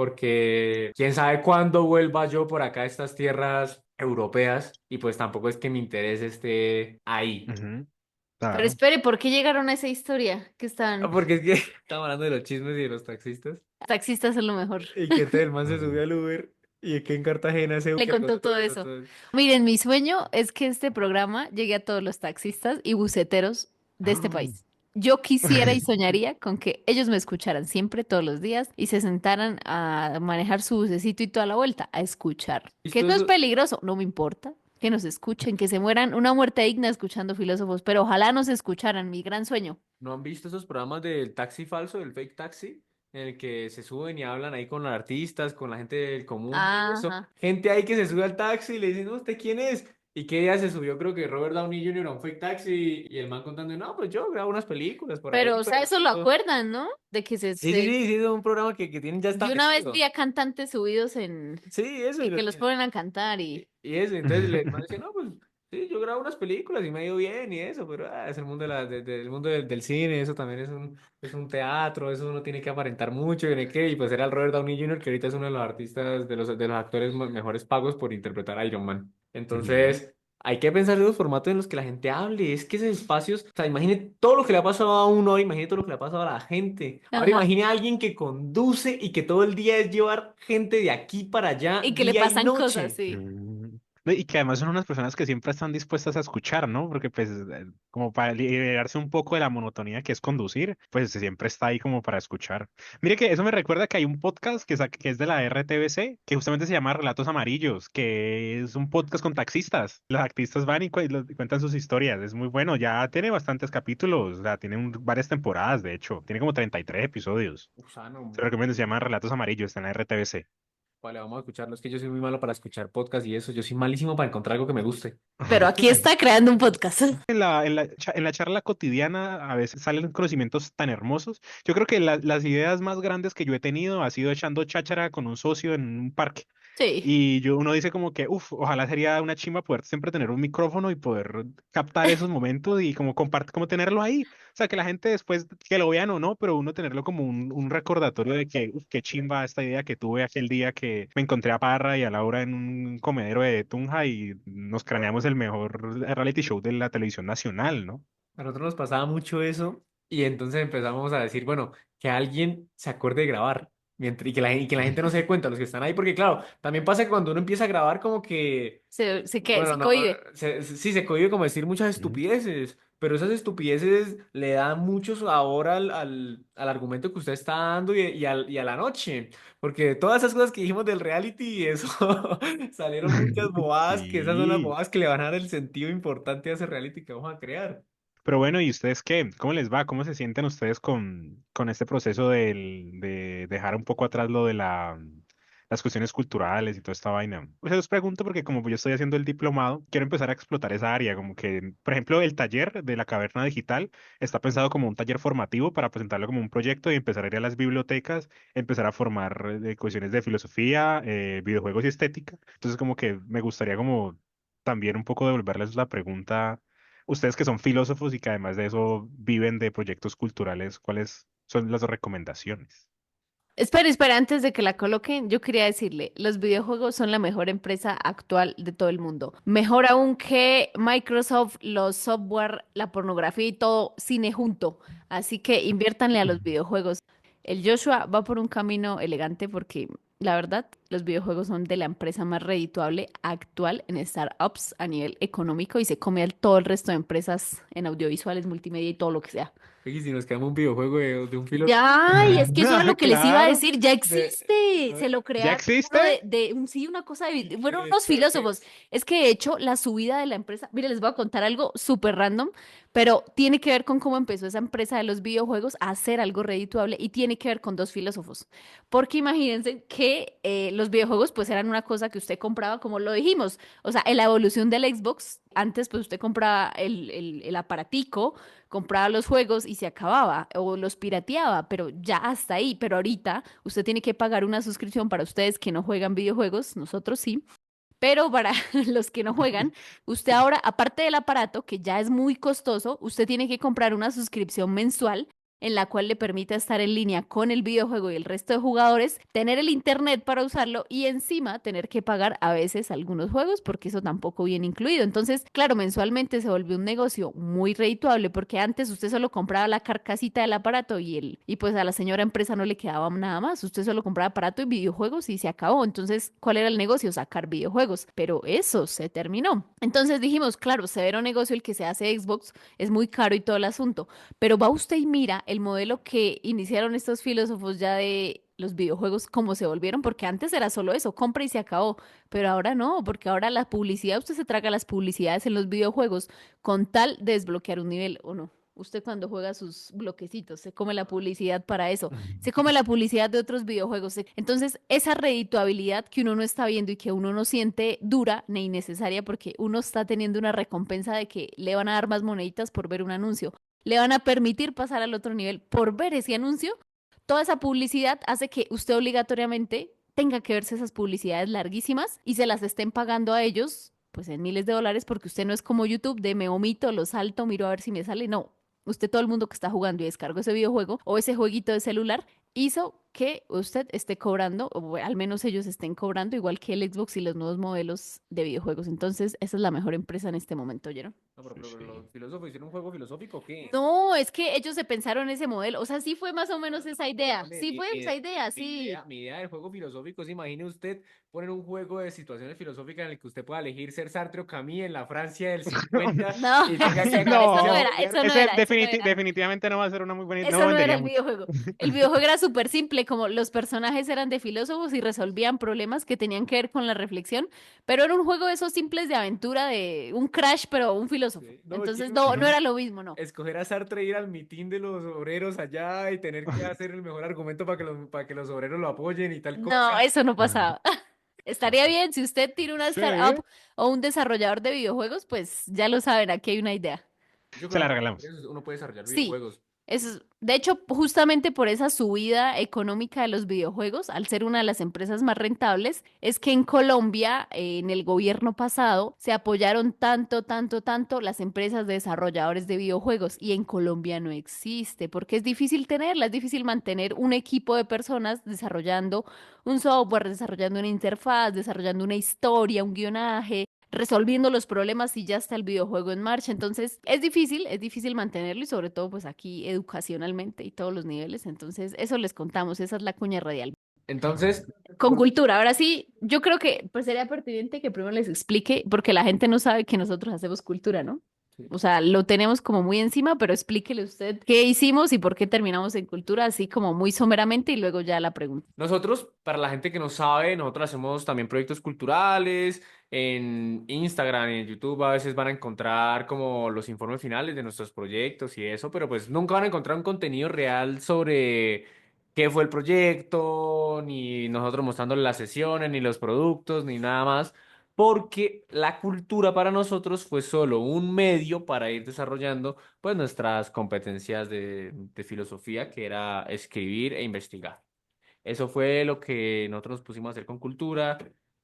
porque quién sabe cuándo vuelva yo por acá a estas tierras europeas, y pues tampoco es que mi interés esté ahí. Ujú. Pero Claro. espere, ¿por qué llegaron a esa historia? Que están Porque es que estamos hablando de los chismes y de los taxistas. taxistas es lo mejor. Y que entonces el man se subió Mm. al Uber y que en Cartagena se Le que contó todo eso. Miren, mi sueño es que este programa llegue a todos los taxistas y buceteros de este país. Yo quisiera y soñaría con que ellos me escucharan siempre, todos los días, y se sentaran a manejar su bucecito y toda la vuelta, a escuchar. Que ¿Visto no es eso? peligroso, no me importa. Que nos escuchen, que se mueran una muerte digna escuchando filósofos, pero ojalá nos escucharan, mi gran sueño. ¿No han visto esos programas del taxi falso, del fake taxi? En el que se suben y hablan ahí con los artistas, con la gente del común y eso. Ajá. Gente ahí que se sube al taxi y le dicen, no, ¿usted quién es? Y que día se subió, creo que Robert Downey Jr. a un fake taxi y el man contando, no, pues yo grabo unas películas por Pero, ahí, o sea, pero... eso lo no". acuerdan, ¿no? De que Sí, sí, sí, sí, es un programa que tienen ya Yo una vez vi establecido. a cantantes subidos Sí, eso. y que los ponen a cantar y Y eso, entonces le man dice, no, pues sí, yo grabo unas películas y me ha ido bien y eso, pero es el mundo, del mundo del cine, eso también es un teatro, eso uno tiene que aparentar mucho, y no hay qué, y pues era el Robert Downey Jr., que ahorita es uno de los artistas, de los actores mejores pagos por interpretar a Iron Man. Ujú. Entonces, hay que pensar en los formatos en los que la gente hable, es que esos espacios, o sea, imagine todo lo que le ha pasado a uno, ahora imagine todo lo que le ha pasado a la gente, ahora ajá, imagine a alguien que conduce y que todo el día es llevar gente de aquí para allá, y que le día y pasan cosas, noche. sí. Mm. No, y que además son unas personas que siempre están dispuestas a escuchar, ¿no? Porque pues como para liberarse un poco de la monotonía que es conducir, pues siempre está ahí como para escuchar. Mire que eso me recuerda que hay un podcast que es de la RTBC, que justamente se llama Relatos Amarillos, que es un podcast con taxistas. Los taxistas van y cuentan sus historias. Es muy bueno, ya tiene bastantes capítulos, o sea, tiene varias temporadas, de hecho. Tiene como 33 episodios. Se lo Usano. recomiendo, se llama Relatos Amarillos, está en la RTBC. Vale, vamos a escucharlo. Es que yo soy muy malo para escuchar podcast y eso. Yo soy malísimo para encontrar algo que me guste. Pero aquí está creando un podcast. En la charla cotidiana a veces salen conocimientos tan hermosos. Yo creo que las ideas más grandes que yo he tenido ha sido echando cháchara con un socio en un parque. Sí. Y uno dice como que, uff, ojalá sería una chimba poder siempre tener un micrófono y poder captar esos momentos y como compartir, como tenerlo ahí. O sea, que la gente después, que lo vean o no, pero uno tenerlo como un recordatorio de que, uf, qué chimba esta idea que tuve aquel día que me encontré a Parra y a Laura en un comedero de Tunja y nos craneamos el mejor reality show de la televisión nacional, ¿no? A nosotros nos pasaba mucho eso y entonces empezamos a decir, bueno, que alguien se acuerde de grabar y que la gente no se dé cuenta, los que están ahí, porque claro, también pasa que cuando uno empieza a grabar como que, Se bueno, no, cohíbe. sí, se cohíbe como decir muchas Ujú. estupideces, pero esas estupideces le dan mucho sabor al argumento que usted está dando y a la noche, porque todas esas cosas que dijimos del reality, eso salieron muchas bobadas, que esas son las Sí. bobadas que le van a dar el sentido importante a ese reality que vamos a crear. Pero bueno, ¿y ustedes qué? ¿Cómo les va? ¿Cómo se sienten ustedes con este proceso de dejar un poco atrás lo de las cuestiones culturales y toda esta vaina? Pues os pregunto porque como yo estoy haciendo el diplomado, quiero empezar a explotar esa área, como que, por ejemplo, el taller de la Caverna Digital está pensado como un taller formativo para presentarlo como un proyecto y empezar a ir a las bibliotecas, empezar a formar cuestiones de filosofía, videojuegos y estética. Entonces como que me gustaría como también un poco devolverles la pregunta. Ustedes que son filósofos y que además de eso viven de proyectos culturales, ¿cuáles son las recomendaciones? Espera, espera, antes de que la coloquen, yo quería decirle, los videojuegos son la mejor empresa actual de todo el mundo. Mejor aún que Microsoft, los software, la pornografía y todo, cine junto. Así que inviértanle a los videojuegos. El Joshua va por un camino elegante porque, la verdad, los videojuegos son de la empresa más redituable actual en startups a nivel económico y se come al todo el resto de empresas en audiovisuales, multimedia y todo lo que sea. Oye, si nos quedamos un videojuego de un filo. Ya, y es que eso era lo que les iba a Claro, decir, ya De, existe, se lo ¿ya crearon existe? uno sí, una cosa fueron unos pero filósofos. Es que de hecho la subida de la empresa, mire, les voy a contar algo súper random, pero tiene que ver con cómo empezó esa empresa de los videojuegos a hacer algo redituable y tiene que ver con dos filósofos. Porque imagínense que los videojuegos pues eran una cosa que usted compraba, como lo dijimos, o sea, en la evolución del Xbox, antes pues usted compraba el aparatico, compraba los juegos y se acababa o los pirateaba, pero ya hasta ahí. Pero ahorita usted tiene que pagar una suscripción para ustedes que no juegan videojuegos, nosotros sí. Pero para los que no juegan, usted ahora, aparte del aparato, que ya es muy costoso, usted tiene que comprar una suscripción mensual en la cual le permita estar en línea con el videojuego y el resto de jugadores, tener el internet para usarlo y encima tener que pagar a veces algunos juegos porque eso tampoco viene incluido. Entonces, claro, mensualmente se volvió un negocio muy redituable porque antes usted solo compraba la carcasita del aparato y pues a la señora empresa no le quedaba nada más. Usted solo compraba aparato y videojuegos y se acabó. Entonces, ¿cuál era el negocio? Sacar videojuegos. Pero eso se terminó. Entonces dijimos, claro, severo negocio el que se hace Xbox, es muy caro y todo el asunto. Pero va usted y mira el modelo que iniciaron estos filósofos ya de los videojuegos, cómo se volvieron, porque antes era solo eso, compra y se acabó, pero ahora no, porque ahora la publicidad, usted se traga las publicidades en los videojuegos con tal de desbloquear un nivel, ¿o no? Usted cuando juega sus bloquecitos, se come la publicidad para eso, se come la publicidad de otros videojuegos. Entonces, esa redituabilidad que uno no está viendo y que uno no siente dura ni innecesaria porque uno está teniendo una recompensa de que le van a dar más moneditas por ver un anuncio, le van a permitir pasar al otro nivel por ver ese anuncio. Toda esa publicidad hace que usted obligatoriamente tenga que verse esas publicidades larguísimas y se las estén pagando a ellos, pues en miles de dólares, porque usted no es como YouTube de me omito, lo salto, miro a ver si me sale. No, usted todo el mundo que está jugando y descargó ese videojuego o ese jueguito de celular hizo que usted esté cobrando, o al menos ellos estén cobrando, igual que el Xbox y los nuevos modelos de videojuegos. Entonces, esa es la mejor empresa en este momento, ¿oyeron? No, Sí, pero sí. los filósofos hicieron un juego filosófico, ¿o qué? No, es que ellos se pensaron ese modelo. O sea, sí fue más o menos esa idea. Vale, Sí fue esa idea, sí. mi idea del juego filosófico es, imagine usted poner un juego de situaciones filosóficas en el que usted pueda elegir ser Sartre o Camus en la Francia del 50 No, y tenga que eso no ganarse a No, era, pelear. eso no era, eso no era. definitivamente no va a ser una muy buena, no Eso no era vendería el mucho. videojuego. El videojuego era súper simple, como los personajes eran de filósofos y resolvían problemas que tenían que ver con la reflexión, pero era un juego de esos simples de aventura, de un Crash, pero un filósofo. No, yo Entonces no, no Ujú. era lo mismo, no. escoger a Sartre e ir al mitin de los obreros allá y tener que hacer el mejor argumento para que los obreros lo apoyen y tal No, cosa. eso no Ajá. pasaba. Estaría bien si usted tiene una Sí, startup o un desarrollador de videojuegos, pues ya lo saben, aquí hay una idea. Yo se creo la que regalamos. uno puede desarrollar Sí, videojuegos. de hecho, justamente por esa subida económica de los videojuegos, al ser una de las empresas más rentables, es que en Colombia, en el gobierno pasado, se apoyaron tanto, tanto, tanto las empresas de desarrolladores de videojuegos y en Colombia no existe, porque es difícil tenerla, es difícil mantener un equipo de personas desarrollando un software, desarrollando una interfaz, desarrollando una historia, un guionaje, resolviendo los problemas y ya está el videojuego en marcha. Entonces, es difícil mantenerlo y sobre todo pues aquí educacionalmente y todos los niveles. Entonces, eso les contamos, esa es la cuña radial. Entonces, Con cultura, ahora sí, yo creo que pues sería pertinente que primero les explique, porque la gente no sabe que nosotros hacemos cultura, ¿no? O sea, lo tenemos como muy encima, pero explíquele usted qué hicimos y por qué terminamos en cultura, así como muy someramente y luego ya la pregunta. nosotros, para la gente que no sabe, nosotros hacemos también proyectos culturales. En Instagram, en YouTube, a veces van a encontrar como los informes finales de nuestros proyectos y eso, pero pues nunca van a encontrar un contenido real sobre qué fue el proyecto, ni nosotros mostrándoles las sesiones, ni los productos, ni nada más, porque la cultura para nosotros fue solo un medio para ir desarrollando pues nuestras competencias de filosofía, que era escribir e investigar. Eso fue lo que nosotros nos pusimos a hacer con cultura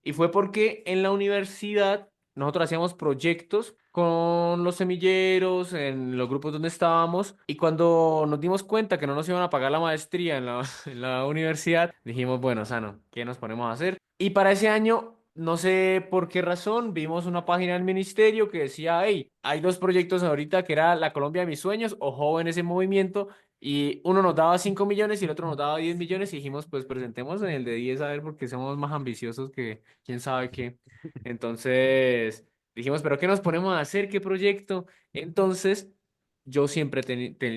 y fue porque en la universidad nosotros hacíamos proyectos con los semilleros en los grupos donde estábamos y cuando nos dimos cuenta que no nos iban a pagar la maestría en la, en la universidad, dijimos, bueno, Sano, ¿qué nos ponemos a hacer? Y para ese año, no sé por qué razón, vimos una página del ministerio que decía, hey, hay dos proyectos ahorita que era La Colombia de mis sueños o Jóvenes en Movimiento y uno nos daba 5 millones y el otro nos daba 10 millones y dijimos, pues presentemos en el de 10 a ver porque somos más ambiciosos que quién sabe qué. Entonces dijimos, pero ¿qué nos ponemos a hacer? ¿Qué proyecto? Entonces yo siempre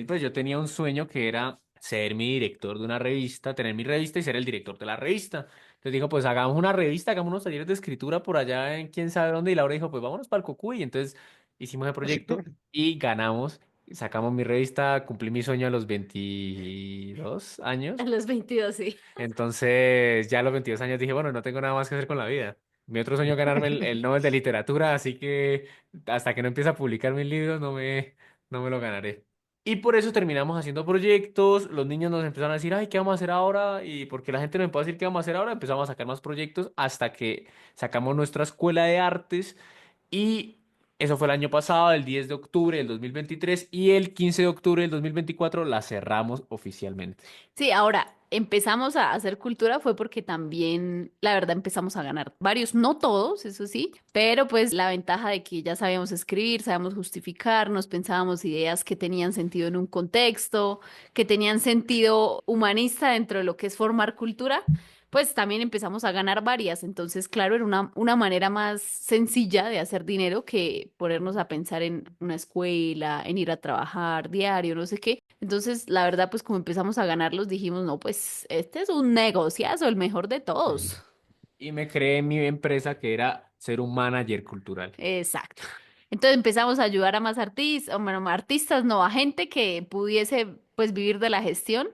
pues yo tenía un sueño que era ser mi director de una revista, tener mi revista y ser el director de la revista. Entonces dijo, pues hagamos una revista, hagamos unos talleres de escritura por allá en quién sabe dónde. Y Laura dijo, pues vámonos para el Cocuy. Y entonces hicimos el proyecto y ganamos. Sacamos mi revista, cumplí mi sueño a los 22 A años. los 22 sí. Entonces, ya a los 22 años dije, bueno, no tengo nada más que hacer con la vida. Mi otro sueño es ganarme el Nobel de Literatura, así que hasta que no empiece a publicar mis libros no me lo ganaré. Y por eso terminamos haciendo proyectos, los niños nos empezaron a decir, ay, ¿qué vamos a hacer ahora? Y porque la gente nos empezó a decir qué vamos a hacer ahora, empezamos a sacar más proyectos hasta que sacamos nuestra escuela de artes y eso fue el año pasado, el 10 de octubre del 2023 y el 15 de octubre del 2024 la cerramos oficialmente. Sí, ahora empezamos a hacer cultura fue porque también, la verdad, empezamos a ganar varios, no todos, eso sí, pero pues la ventaja de que ya sabíamos escribir, sabíamos justificarnos, pensábamos ideas que tenían sentido en un contexto, que tenían sentido humanista dentro de lo que es formar cultura. Pues también empezamos a ganar varias, entonces claro, era una manera más sencilla de hacer dinero que ponernos a pensar en una escuela, en ir a trabajar diario, no sé qué. Entonces, la verdad, pues como empezamos a ganarlos, dijimos, no, pues este es un negociazo, el mejor de todos. Y me creé mi empresa que era ser un manager cultural. Exacto. Entonces empezamos a ayudar a más artistas, bueno, artistas, no, a gente que pudiese pues vivir de la gestión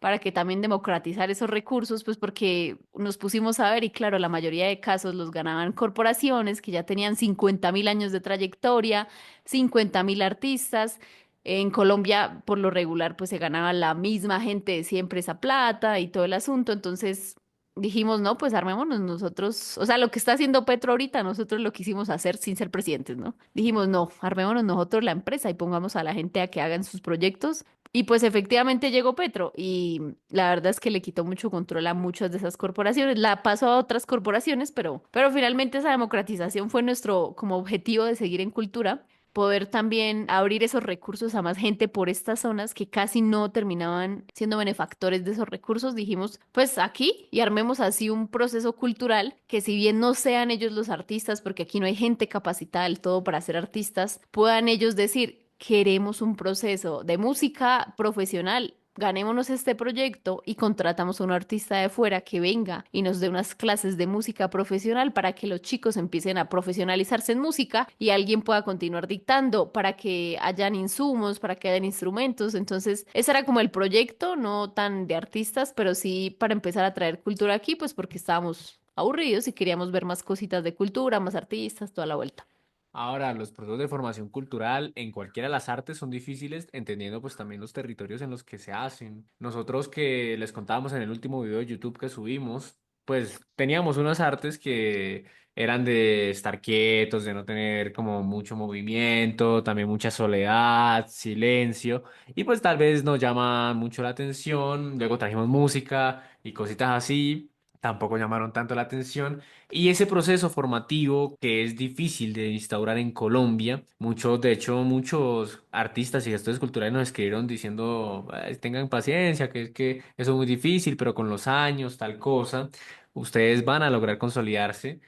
para que también democratizar esos recursos, pues porque nos pusimos a ver y claro, la mayoría de casos los ganaban corporaciones que ya tenían 50.000 años de trayectoria, 50.000 artistas. En Colombia, por lo regular, pues se ganaba la misma gente de siempre esa plata y todo el asunto. Entonces dijimos, no, pues armémonos nosotros, o sea, lo que está haciendo Petro ahorita, nosotros lo quisimos hacer sin ser presidentes, ¿no? Dijimos, no, armémonos nosotros la empresa y pongamos a la gente a que hagan sus proyectos Y pues efectivamente llegó Petro y la verdad es que le quitó mucho control a muchas de esas corporaciones, la pasó a otras corporaciones, pero finalmente esa democratización fue nuestro como objetivo de seguir en cultura, poder también abrir esos recursos a más gente por estas zonas que casi no terminaban siendo benefactores de esos recursos. Dijimos, pues aquí y armemos así un proceso cultural que si bien no sean ellos los artistas, porque aquí no hay gente capacitada del todo para ser artistas, puedan ellos decir, queremos un proceso de música profesional. Ganémonos este proyecto y contratamos a un artista de fuera que venga y nos dé unas clases de música profesional para que los chicos empiecen a profesionalizarse en música y alguien pueda continuar dictando para que hayan insumos, para que hayan instrumentos. Entonces, ese era como el proyecto, no tan de artistas, pero sí para empezar a traer cultura aquí, pues porque estábamos aburridos y queríamos ver más cositas de cultura, más artistas, toda la vuelta. Ahora, los procesos de formación cultural en cualquiera de las artes son difíciles, entendiendo pues también los territorios en los que se hacen. Nosotros que les contábamos en el último video de YouTube que subimos, pues teníamos unas artes que eran de estar quietos, de no tener como mucho movimiento, también mucha soledad, silencio, y pues tal vez nos llama mucho la atención. Luego trajimos música y cositas así, tampoco llamaron tanto la atención. Y ese proceso formativo que es difícil de instaurar en Colombia, muchos, de hecho, muchos artistas y gestores culturales nos escribieron diciendo: "Ay, tengan paciencia, que es que eso es muy difícil, pero con los años, tal cosa, ustedes van a lograr consolidarse".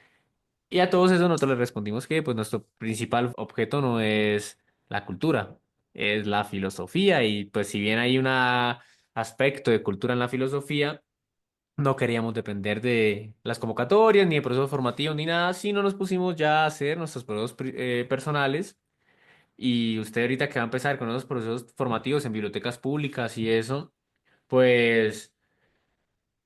Y a todos eso nosotros les respondimos que pues nuestro principal objeto no es la cultura, es la filosofía. Y pues si bien hay un aspecto de cultura en la filosofía, no queríamos depender de las convocatorias, ni de procesos formativos, ni nada, sino nos pusimos ya a hacer nuestros procesos personales. Y usted ahorita que va a empezar con esos procesos formativos en bibliotecas públicas y eso, pues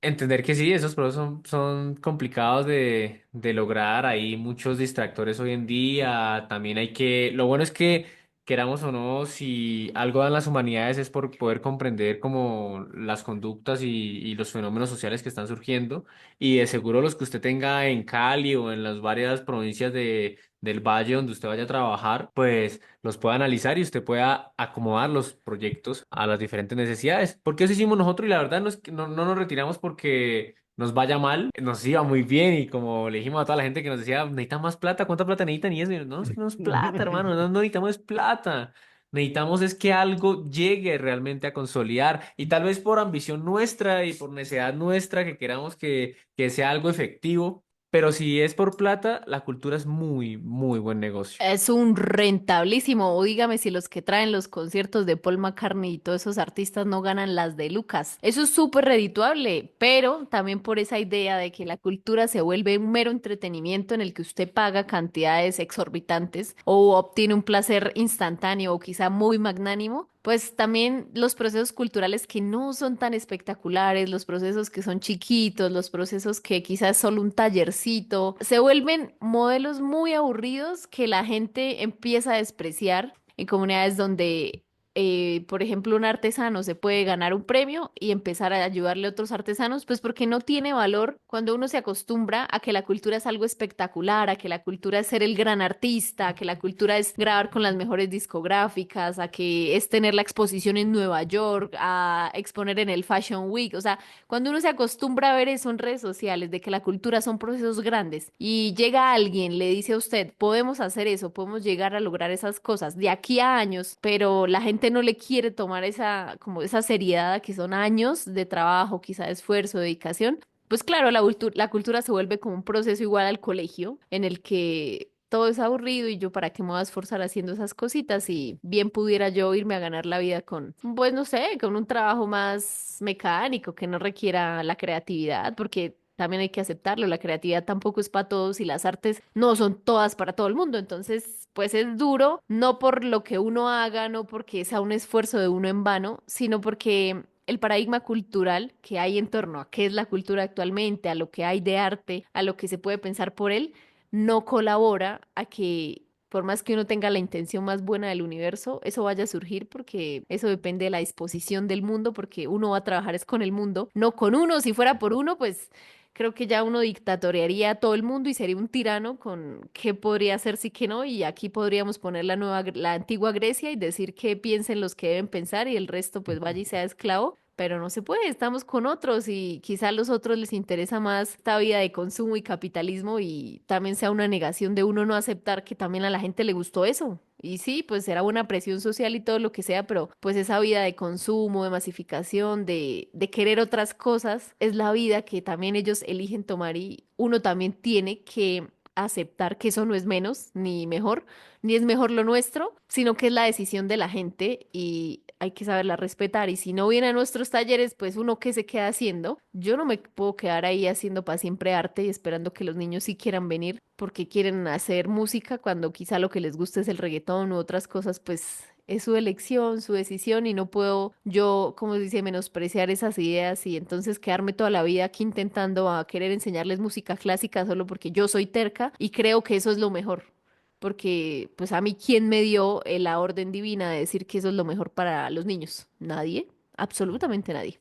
entender que sí, esos procesos son complicados de lograr. Hay muchos distractores hoy en día. También hay que, lo bueno es que, queramos o no, si algo dan las humanidades es por poder comprender como las conductas y los fenómenos sociales que están surgiendo. Y de seguro los que usted tenga en Cali o en las varias provincias del valle donde usted vaya a trabajar, pues los pueda analizar y usted pueda acomodar los proyectos a las diferentes necesidades. Porque eso hicimos nosotros y la verdad no es que no nos retiramos porque nos vaya mal, nos iba muy bien. Y como le dijimos a toda la gente que nos decía, necesitan más plata, ¿cuánta plata necesitan? Y eso, y no, es que no es plata, hermano, no necesitamos es plata. Necesitamos es que algo llegue realmente a consolidar, y tal vez por ambición nuestra y por necesidad nuestra que queramos que sea algo efectivo, pero si es por plata, la cultura es muy, muy buen negocio. Es un rentablísimo. O dígame si los que traen los conciertos de Paul McCartney y todos esos artistas no ganan las de Lucas. Eso es súper redituable, pero también por esa idea de que la cultura se vuelve un mero entretenimiento en el que usted paga cantidades exorbitantes o obtiene un placer instantáneo o quizá muy magnánimo. Pues también los procesos culturales que no son tan espectaculares, los procesos que son chiquitos, los procesos que quizás es solo un tallercito, se vuelven modelos muy aburridos que la gente empieza a despreciar en comunidades donde, por ejemplo, un artesano se puede ganar un premio y empezar a ayudarle a otros artesanos, pues porque no tiene valor cuando uno se acostumbra a que la cultura es algo espectacular, a que la cultura es ser el gran artista, a que la cultura es grabar con las mejores discográficas, a que es tener la exposición en Nueva York, a exponer en el Fashion Week. O sea, cuando uno se acostumbra a ver eso en redes sociales, de que la cultura son procesos grandes y llega alguien, le dice a usted, podemos hacer eso, podemos llegar a lograr esas cosas de aquí a años, pero la gente no le quiere tomar esa, como esa seriedad a que son años de trabajo, quizá de esfuerzo, dedicación. Pues claro, la cultura se vuelve como un proceso igual al colegio, en el que todo es aburrido y yo para qué me voy a esforzar haciendo esas cositas y bien pudiera yo irme a ganar la vida con, pues no sé, con un trabajo más mecánico que no requiera la creatividad, porque también hay que aceptarlo, la creatividad tampoco es para todos y las artes no son todas para todo el mundo, entonces pues es duro, no por lo que uno haga, no porque sea un esfuerzo de uno en vano, sino porque el paradigma cultural que hay en torno a qué es la cultura actualmente, a lo que hay de arte, a lo que se puede pensar por él, no colabora a que, por más que uno tenga la intención más buena del universo, eso vaya a surgir porque eso depende de la disposición del mundo, porque uno va a trabajar es con el mundo, no con uno. Si fuera por uno, pues creo que ya uno dictatoriaría a todo el mundo y sería un tirano con qué podría hacer sí que no, y aquí podríamos poner la antigua Grecia y decir que piensen los que deben pensar y el resto pues vaya y sea esclavo. Pero no se puede, estamos con otros y quizá a los otros les interesa más esta vida de consumo y capitalismo y también sea una negación de uno no aceptar que también a la gente le gustó eso. Y sí, pues será una presión social y todo lo que sea, pero pues esa vida de consumo, de masificación, de querer otras cosas, es la vida que también ellos eligen tomar y uno también tiene que aceptar que eso no es menos ni mejor, ni es mejor lo nuestro, sino que es la decisión de la gente y hay que saberla respetar. Y si no viene a nuestros talleres, pues uno qué se queda haciendo. Yo no me puedo quedar ahí haciendo para siempre arte y esperando que los niños sí quieran venir porque quieren hacer música cuando quizá lo que les gusta es el reggaetón u otras cosas, pues es su elección, su decisión y no puedo yo, como se dice, menospreciar esas ideas y entonces quedarme toda la vida aquí intentando a querer enseñarles música clásica solo porque yo soy terca y creo que eso es lo mejor. Porque, pues a mí, ¿quién me dio la orden divina de decir que eso es lo mejor para los niños? Nadie, absolutamente nadie.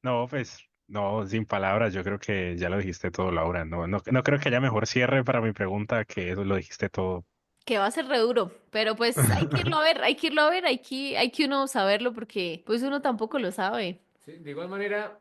No, pues, no, sin palabras, yo creo que ya lo dijiste todo, Laura. No creo que haya mejor cierre para mi pregunta que eso lo dijiste todo. Que va a ser re duro, pero pues hay que irlo a ver, hay que irlo a ver, hay que uno saberlo porque pues uno tampoco lo sabe. Sí, de igual manera,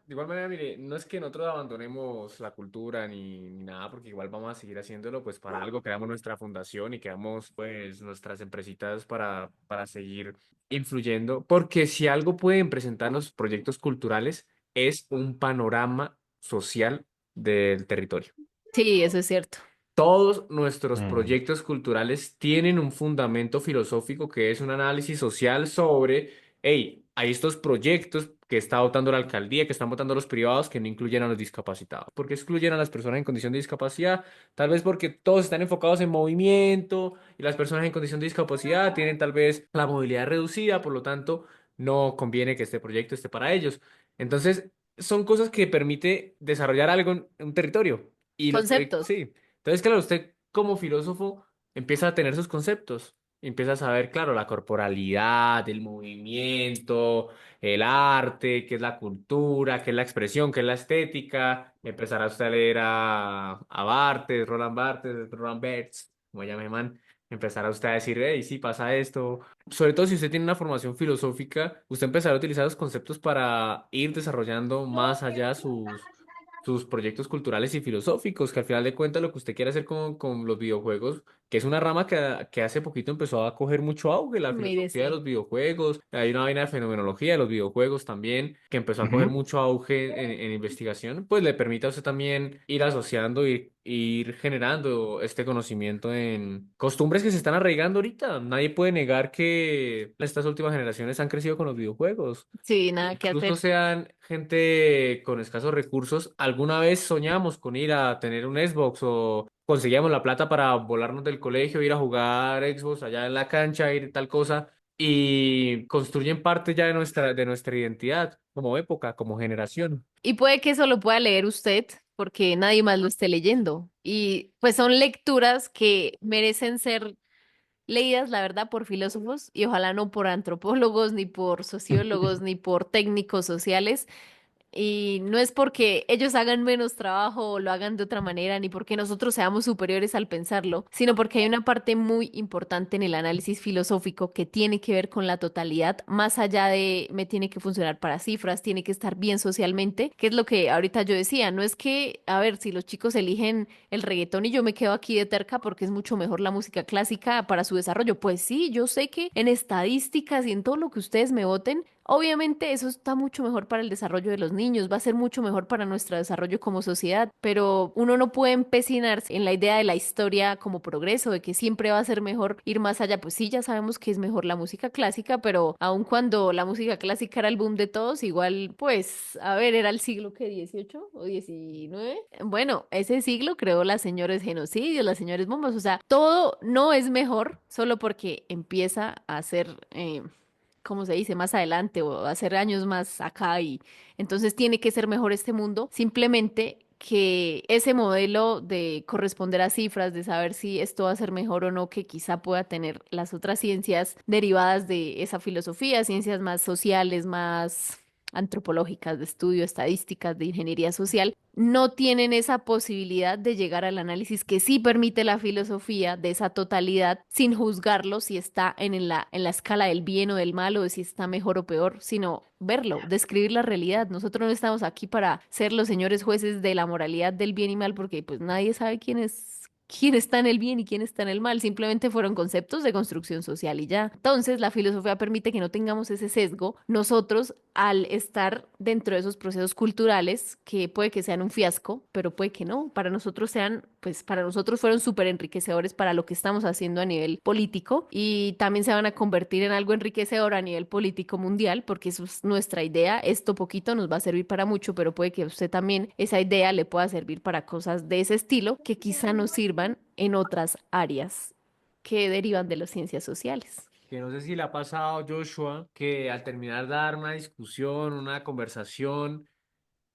mire, no es que nosotros abandonemos la cultura ni nada, porque igual vamos a seguir haciéndolo, pues para algo creamos nuestra fundación y creamos pues nuestras empresitas para seguir influyendo, porque si algo pueden presentar los proyectos culturales es un panorama social del territorio. Sí, eso es cierto. Todos nuestros Mm, proyectos culturales tienen un fundamento filosófico que es un análisis social sobre, hey, hay estos proyectos que está votando la alcaldía, que están votando los privados, que no incluyen a los discapacitados. ¿Por qué excluyen a las personas en condición de discapacidad? Tal vez porque todos están enfocados en movimiento y las personas en condición de discapacidad tienen tal vez la movilidad reducida, por lo tanto, no conviene que este proyecto esté para ellos. Entonces, son cosas que permite desarrollar algo en un territorio. Y los proyectos, Conceptos. sí. Entonces, claro, usted como filósofo empieza a tener sus conceptos, empieza a saber, claro, la corporalidad, el movimiento, el arte, qué es la cultura, qué es la expresión, qué es la estética. Empezará usted a leer a Barthes, Roland Barthes, como llame man. Empezará usted a decir, hey, sí pasa esto. Sobre todo si usted tiene una formación filosófica, usted empezará a utilizar los conceptos para ir desarrollando más allá sus proyectos culturales y filosóficos, que al final de cuentas lo que usted quiere hacer con los videojuegos, que es una rama que hace poquito empezó a coger mucho auge, la Mire, filosofía de sí. los videojuegos, hay una vaina de fenomenología de los videojuegos también, que empezó a coger ujú. mucho auge en investigación, pues le permite a usted también ir asociando y ir generando este conocimiento en costumbres que se están arraigando ahorita. Nadie puede negar que estas últimas generaciones han crecido con los videojuegos. Sí, nada que Incluso hacer. sean gente con escasos recursos, alguna vez soñamos con ir a tener un Xbox o conseguíamos la plata para volarnos del colegio, ir a jugar Xbox allá en la cancha, ir tal cosa, y construyen parte ya de nuestra identidad como época, como generación. Y puede que eso lo pueda leer usted porque nadie más lo esté leyendo. Y pues son lecturas que merecen ser leídas, la verdad, por filósofos y ojalá no por antropólogos, ni por sociólogos, ni por técnicos sociales. Y no es porque ellos hagan menos trabajo o lo hagan de otra manera, ni porque nosotros seamos superiores al pensarlo, sino porque hay una parte muy importante en el análisis filosófico que tiene que ver con la totalidad, más allá de me tiene que funcionar para cifras, tiene que estar bien socialmente, que es lo que ahorita yo decía, no es que, a ver, si los chicos eligen el reggaetón y yo me quedo aquí de terca porque es mucho mejor la música clásica para su desarrollo, pues sí, yo sé que en estadísticas y en todo lo que ustedes me voten, obviamente eso está mucho mejor para el desarrollo de los niños, va a ser mucho mejor para nuestro desarrollo como sociedad, pero uno no puede empecinarse en la idea de la historia como progreso, de que siempre va a ser mejor ir más allá. Pues sí, ya sabemos que es mejor la música clásica, pero aun cuando la música clásica era el boom de todos, igual, pues, a ver, era el siglo que 18 o 19. Bueno, ese siglo creó las señores genocidios, las señores bombas, o sea, todo no es mejor solo porque empieza a ser como se dice, más adelante o hacer años más acá y entonces tiene que ser mejor este mundo. Simplemente que ese modelo de corresponder a cifras, de saber si esto va a ser mejor o no, que quizá pueda tener las otras ciencias derivadas de esa filosofía, ciencias más sociales, más antropológicas, de estudio, estadísticas, de ingeniería social, no tienen esa posibilidad de llegar al análisis que sí permite la filosofía de esa totalidad sin juzgarlo si está en la escala del bien o del mal o de si está mejor o peor, sino verlo, describir la realidad. Nosotros no estamos aquí para ser los señores jueces de la moralidad del bien y mal porque pues nadie sabe quién está en el bien y quién está en el mal, simplemente fueron conceptos de construcción social y ya. Entonces, la filosofía permite que no tengamos ese sesgo nosotros al estar dentro de esos procesos culturales que puede que sean un fiasco, pero puede que no. Para nosotros sean, pues para nosotros fueron súper enriquecedores para lo que estamos haciendo a nivel político y también se van a convertir en algo enriquecedor a nivel político mundial, porque eso es nuestra idea. Esto poquito nos va a servir para mucho, pero puede que a usted también esa idea le pueda servir para cosas de ese estilo que quizá nos sirvan en otras áreas que derivan de las ciencias sociales. Que no sé si le ha pasado a Joshua que al terminar de dar una discusión, una conversación,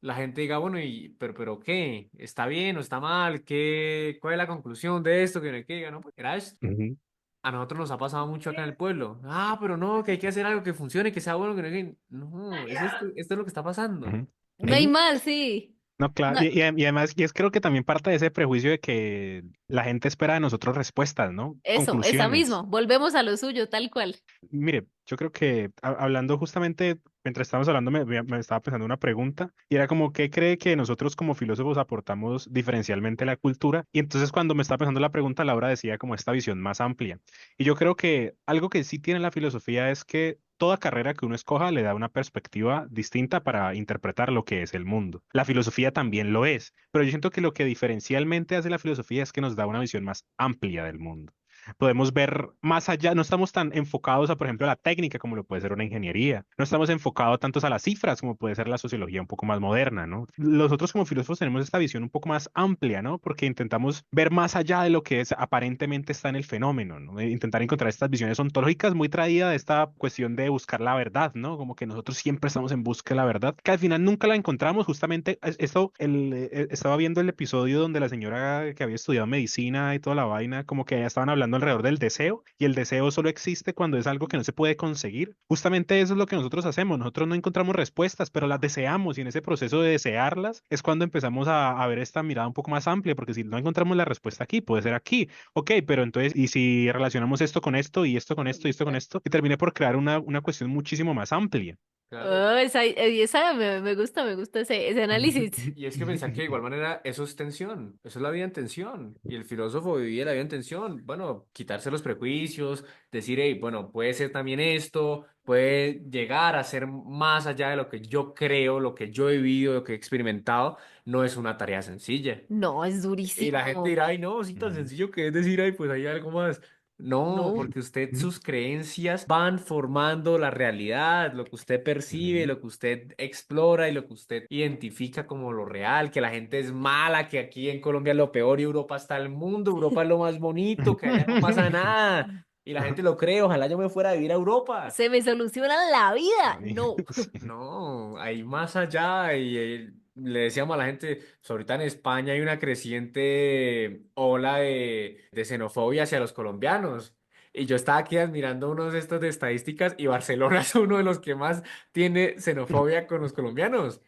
la gente diga, bueno, pero ¿qué? ¿Está bien o está mal? ¿Cuál es la conclusión de esto? Que no hay que diga, no, pues era esto. Ujú, A nosotros nos ha pasado mucho acá en el pueblo. Ah, pero no, que hay que hacer algo que funcione, que sea bueno, que no hay que... No, es esto es lo que está pasando. ujú. No hay más, sí. No, claro, No, y además, y es creo que también parte de ese prejuicio de que la gente espera de nosotros respuestas, ¿no? eso, esa Conclusiones. mismo. Volvemos a lo suyo, tal cual. Mire, yo creo que hablando justamente, mientras estábamos hablando, me estaba pensando una pregunta, y era como, ¿qué cree que nosotros como filósofos aportamos diferencialmente a la cultura? Y entonces cuando me estaba pensando la pregunta, Laura decía como esta visión más amplia. Y yo creo que algo que sí tiene la filosofía es que toda carrera que uno escoja le da una perspectiva distinta para interpretar lo que es el mundo. La filosofía también lo es, pero yo siento que lo que diferencialmente hace la filosofía es que nos da una visión más amplia del mundo. Podemos ver más allá, no estamos tan enfocados a, por ejemplo, a la técnica como lo puede ser una ingeniería, no estamos enfocados tantos a las cifras como puede ser la sociología un poco más moderna, ¿no? Nosotros como filósofos tenemos esta visión un poco más amplia, ¿no? Porque intentamos ver más allá de lo que es aparentemente está en el fenómeno, ¿no? Intentar encontrar estas visiones ontológicas muy traídas de esta cuestión de buscar la verdad, ¿no? Como que nosotros siempre estamos en busca de la verdad, que al final nunca la encontramos, justamente estaba viendo el episodio donde la señora que había estudiado medicina y toda la vaina, como que ya estaban hablando alrededor del deseo y el deseo solo existe cuando es algo que no se puede conseguir. Justamente eso es lo que nosotros hacemos. Nosotros no encontramos respuestas, pero las deseamos y en ese proceso de desearlas es cuando empezamos a ver esta mirada un poco más amplia, porque si no encontramos la respuesta aquí, puede ser aquí. Ok, pero entonces, ¿y si relacionamos esto con esto y esto con esto y esto con esto? Y termine por crear una cuestión muchísimo más amplia. Claro. Oh, esa me gusta ese análisis. Y es que pensar que de igual manera eso es tensión, eso es la vida en tensión. Y el filósofo vivía la vida en tensión. Bueno, quitarse los prejuicios, decir, hey, bueno, puede ser también esto, puede llegar a ser más allá de lo que yo creo, lo que yo he vivido, lo que he experimentado, no es una tarea sencilla. No, es Y la gente durísimo. dirá, ay, no, sí, tan Ujú, sencillo que es decir, ay, pues hay algo más. No, No, porque usted, ujú, sus creencias van formando la realidad, lo que usted percibe, ujú, lo que usted explora y lo que usted identifica como lo real, que la gente es mala, que aquí en Colombia es lo peor y Europa está el mundo, Europa es lo más bonito, que allá no pasa nada. Y la gente lo cree, ojalá yo me fuera a vivir a Europa. se me soluciona la vida. Sí, No. sí. No, hay más allá y le decíamos a la gente, pues ahorita en España hay una creciente ola de xenofobia hacia los colombianos. Y yo estaba aquí admirando unos de estos de estadísticas y Barcelona es uno de los que más tiene xenofobia con los colombianos.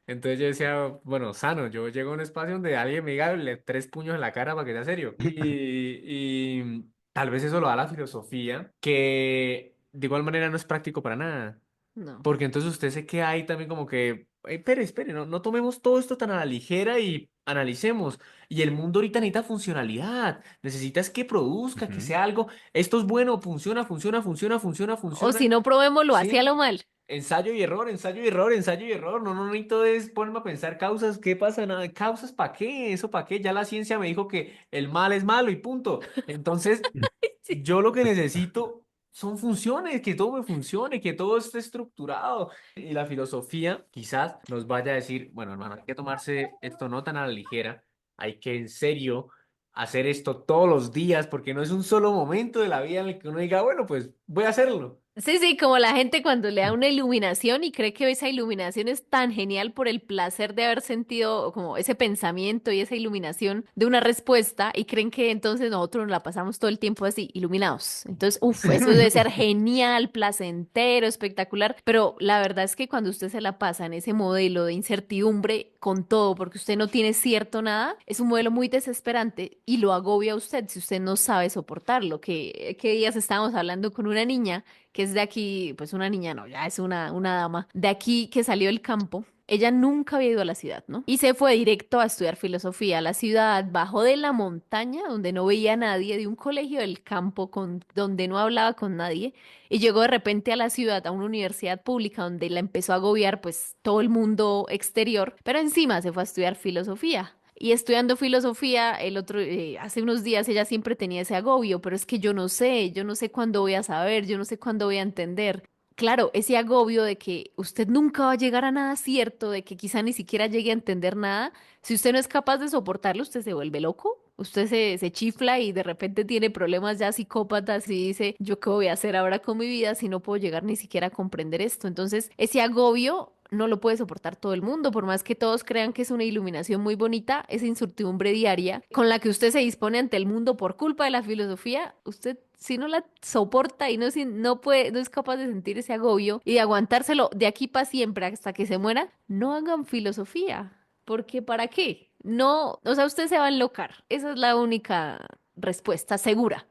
Entonces yo decía, bueno, sano, yo llego a un espacio donde alguien me diga tres puños en la cara para que sea serio. Y tal vez eso lo da la filosofía, que de igual manera no es práctico para nada. No. Porque entonces usted se queda ahí también como que, espere, no tomemos todo esto tan a la ligera y analicemos. Y el mundo ahorita necesita funcionalidad, necesita es que produzca, que Ujú. sea algo. Esto es bueno, O si funciona. no, probémoslo, hacía Sí, lo mal. ensayo y error, ensayo y error, ensayo y error. No necesito es ponerme a pensar causas, ¿qué pasa? Nada, causas, ¿para qué? ¿Eso para qué? Ya la ciencia me dijo que el mal es malo y punto. Entonces, Sí. yo lo que necesito son funciones, que todo me funcione, que todo esté estructurado. Y la filosofía quizás nos vaya a decir, bueno, hermano, hay que tomarse esto no tan a la ligera, hay que en serio hacer esto todos los días, porque no es un solo momento de la vida en el que uno diga, bueno, pues voy a hacerlo. Sí, sí, como la gente cuando le da una iluminación y cree que esa iluminación es tan genial por el placer de haber sentido como ese pensamiento y esa iluminación de una respuesta y creen que entonces nosotros nos la pasamos todo el tiempo así, iluminados. Entonces, uff, eso debe ser genial, placentero, espectacular, pero la verdad es que cuando usted se la pasa en ese modelo de incertidumbre con todo, porque usted no tiene cierto nada, es un modelo muy desesperante y lo agobia a usted si usted no sabe soportarlo. Que días estábamos hablando con una niña que es de aquí, pues una niña no, ya es una dama, de aquí que salió del campo. Ella nunca había ido a la ciudad, ¿no? Y se fue directo a estudiar filosofía a la ciudad, bajó de la montaña donde no veía a nadie, de un colegio del campo donde no hablaba con nadie, y llegó de repente a la ciudad, a una universidad pública donde la empezó a agobiar pues todo el mundo exterior, pero encima se fue a estudiar filosofía. Y estudiando filosofía, hace unos días ella siempre tenía ese agobio, pero es que yo no sé cuándo voy a saber, yo no sé cuándo voy a entender. Claro, ese agobio de que usted nunca va a llegar a nada cierto, de que quizá ni siquiera llegue a entender nada, si usted no es capaz de soportarlo, usted se vuelve loco, se chifla y de repente tiene problemas ya psicópatas y dice, ¿yo qué voy a hacer ahora con mi vida si no puedo llegar ni siquiera a comprender esto? Entonces, ese agobio no lo puede soportar todo el mundo, por más que todos crean que es una iluminación muy bonita, esa incertidumbre diaria con la que usted se dispone ante el mundo por culpa de la filosofía, usted si no la soporta y no puede, no es capaz de sentir ese agobio y de aguantárselo de aquí para siempre hasta que se muera, no hagan filosofía, porque ¿para qué? No, o sea, usted se va a enlocar. Esa es la única respuesta segura.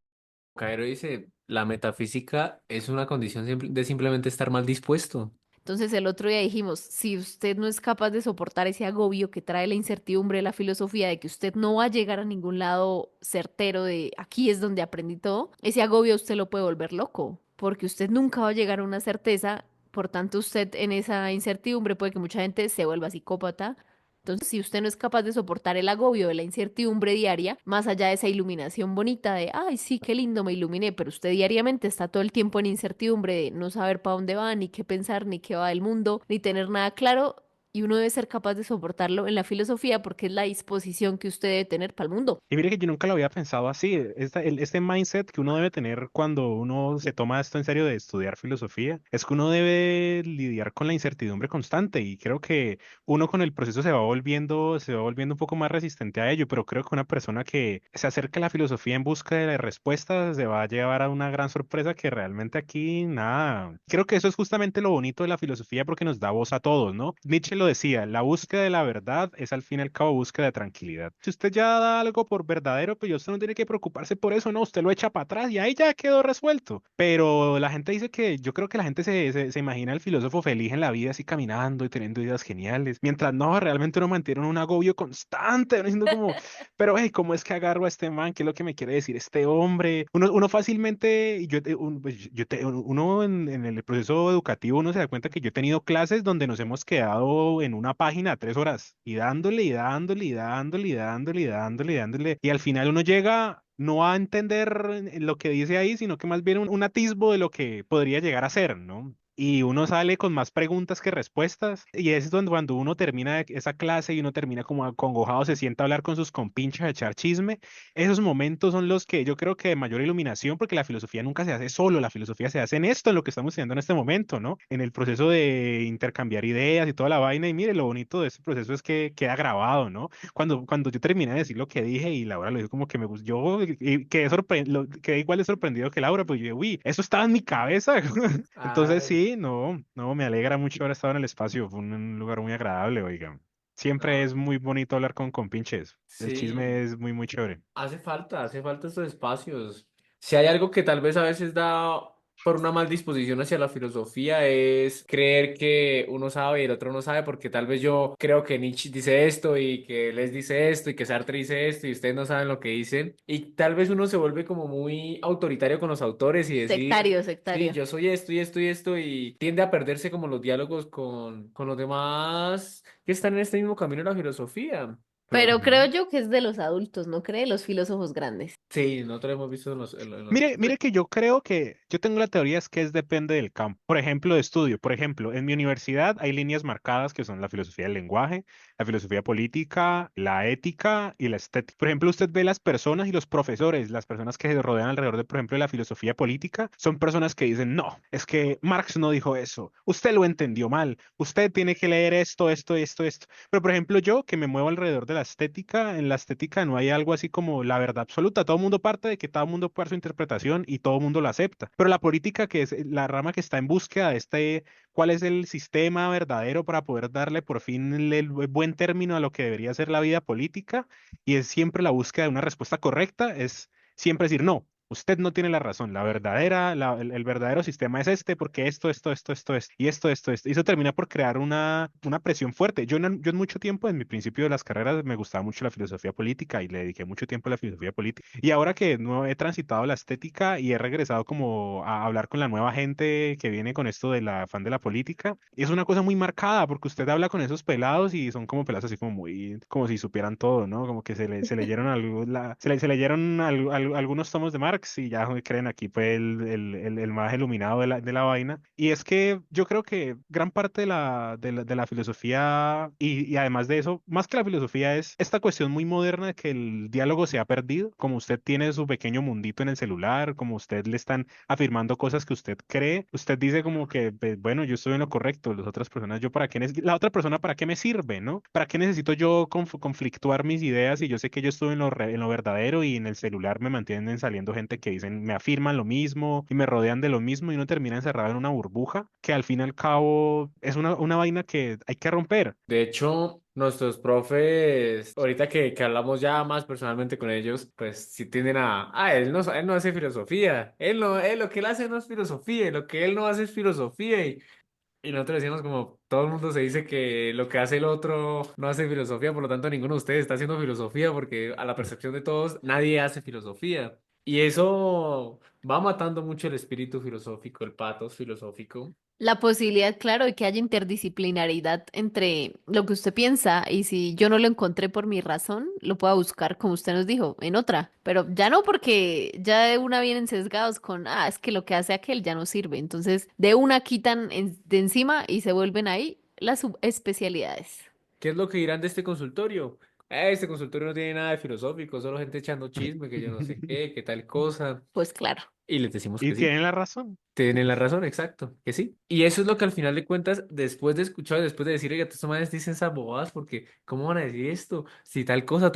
Cairo dice, la metafísica es una condición de simplemente estar mal dispuesto. Entonces el otro día dijimos, si usted no es capaz de soportar ese agobio que trae la incertidumbre de la filosofía, de que usted no va a llegar a ningún lado certero de aquí es donde aprendí todo, ese agobio usted lo puede volver loco, porque usted nunca va a llegar a una certeza, por tanto usted en esa incertidumbre puede que mucha gente se vuelva psicópata. Entonces, si usted no es capaz de soportar el agobio de la incertidumbre diaria, más allá de esa iluminación bonita de, ay, sí, qué lindo, me iluminé, pero usted diariamente está todo el tiempo en incertidumbre de no saber para dónde va, ni qué pensar, ni qué va del mundo, ni tener nada claro, y uno debe ser capaz de soportarlo en la filosofía porque es la disposición que usted debe tener para el mundo. Y mire que yo nunca lo había pensado así. Este mindset que uno debe tener cuando uno se toma esto en serio de estudiar filosofía, es que uno debe lidiar con la incertidumbre constante y creo que uno con el proceso se va volviendo un poco más resistente a ello, pero creo que una persona que se acerca a la filosofía en busca de respuestas se va a llevar a una gran sorpresa que realmente aquí nada. Creo que eso es justamente lo bonito de la filosofía porque nos da voz a todos, ¿no? Nietzsche lo decía, la búsqueda de la verdad es al fin y al cabo búsqueda de tranquilidad. Si usted ya da algo por verdadero, pues usted no tiene que preocuparse por eso, ¿no? Usted lo echa para atrás y ahí ya quedó resuelto. Pero la gente dice que yo creo que la gente se imagina al filósofo feliz en la vida así caminando y teniendo ideas geniales, mientras no, realmente uno mantiene un agobio constante, uno diciendo como, pero hey, ¿cómo es que agarro a este man? ¿Qué es lo que me quiere decir este hombre? Uno fácilmente, pues, uno en el proceso educativo, uno se da cuenta que yo he tenido clases donde nos hemos quedado en una página 3 horas y dándole y dándole y dándole y dándole y dándole y dándole. Y al final uno llega no a entender lo que dice ahí, sino que más bien un atisbo de lo que podría llegar a ser, ¿no? Y uno sale con más preguntas que respuestas. Y es donde cuando uno termina esa clase y uno termina como acongojado, se sienta a hablar con sus compinches, a echar chisme. Esos momentos son los que yo creo que de mayor iluminación, porque la filosofía nunca se hace solo, la filosofía se hace en esto, en lo que estamos haciendo en este momento, ¿no? En el proceso de intercambiar ideas y toda la vaina. Y mire, lo bonito de este proceso es que queda grabado, ¿no? Cuando yo terminé de decir lo que dije y Laura lo dijo como que me gustó, yo quedé igual de sorprendido que Laura, pues yo, uy, eso estaba en mi cabeza. Entonces Ay, sí, no, me alegra mucho haber estado en el espacio, fue un lugar muy agradable, oiga. Siempre no, es muy bonito hablar con pinches. El sí. chisme es muy, muy chévere. Hace falta estos espacios. Si hay algo que tal vez a veces da por una mal disposición hacia la filosofía es creer que uno sabe y el otro no sabe, porque tal vez yo creo que Nietzsche dice esto y que Les dice esto y que Sartre dice esto y ustedes no saben lo que dicen. Y tal vez uno se vuelve como muy autoritario con los autores y decir, Sectario, sí, sectario. yo soy esto y esto y esto y tiende a perderse como los diálogos con los demás que están en este mismo camino de la filosofía. Pero creo Ujú. yo que es de los adultos, ¿no cree? Los filósofos grandes. Sí, nosotros hemos visto en los. Mire que yo creo que yo tengo la teoría es que es depende del campo. Por ejemplo, de estudio. Por ejemplo, en mi universidad hay líneas marcadas que son la filosofía del lenguaje, la filosofía política, la ética y la estética. Por ejemplo, usted ve las personas y los profesores, las personas que se rodean alrededor de, por ejemplo, de la filosofía política, son personas que dicen, no, es que Marx no dijo eso. Usted lo entendió mal. Usted tiene que leer esto, esto, esto, esto. Pero, por ejemplo, yo que me muevo alrededor de la estética, en la estética no hay algo así como la verdad absoluta. Todo el mundo parte de que todo el mundo puede dar su interpretación y todo el mundo lo acepta. Pero la política, que es la rama que está en búsqueda de cuál es el sistema verdadero para poder darle por fin el buen término a lo que debería ser la vida política, y es siempre la búsqueda de una respuesta correcta, es siempre decir, no. Usted no tiene la razón. La verdadera, el verdadero sistema es este, porque esto. Y eso termina por crear una presión fuerte. Yo en mucho tiempo, en mi principio de las carreras, me gustaba mucho la filosofía política y le dediqué mucho tiempo a la filosofía política. Y ahora que no he transitado la estética y he regresado como a hablar con la nueva gente que viene con esto de la fan de la política, es una cosa muy marcada, porque usted habla con esos pelados y son como pelados así como muy, como si supieran todo, ¿no? Como que se leyeron, se leyeron algunos tomos de Marx y ya creen aquí pues el más iluminado de la vaina. Y es que yo creo que gran parte de la filosofía y además de eso, más que la filosofía es esta cuestión muy moderna de que el diálogo se ha perdido, como usted tiene su pequeño mundito en el celular, como usted le están afirmando cosas que usted cree, usted dice como que, pues, bueno, yo estoy en lo correcto, las otras personas, yo para qué, la otra persona para qué me sirve, ¿no? ¿Para qué necesito yo conflictuar mis ideas y yo sé que yo estoy en lo verdadero y en el celular me mantienen saliendo gente que dicen, me afirman lo mismo y me rodean de lo mismo y uno termina encerrado en una burbuja que al fin y al cabo es una vaina que hay que romper. De hecho, nuestros profes, ahorita que hablamos ya más personalmente con ellos, pues sí tienden él no hace filosofía, él lo que él hace no es filosofía, y lo que él no hace es filosofía, y nosotros decíamos como, todo el mundo se dice que lo que hace el otro no hace filosofía, por lo tanto ninguno de ustedes está haciendo filosofía, porque a la percepción de todos nadie hace filosofía, y eso va matando mucho el espíritu filosófico, el patos filosófico. La posibilidad, claro, de que haya interdisciplinaridad entre lo que usted piensa y si yo no lo encontré por mi razón, lo pueda buscar, como usted nos dijo, en otra. Pero ya no porque ya de una vienen sesgados con, es que lo que hace aquel ya no sirve. Entonces, de una quitan de encima y se vuelven ahí las subespecialidades. ¿Qué es lo que dirán de este consultorio? Este consultorio no tiene nada de filosófico, solo gente echando chisme, que yo no sé qué, qué tal cosa. Pues claro. Y les decimos Y que sí. tienen la razón. Tienen la razón, exacto, que sí. Y eso es lo que al final de cuentas, después de escuchar, después de decir, oiga, estos manes dicen esas bobadas, porque ¿cómo van a decir esto? Si tal cosa,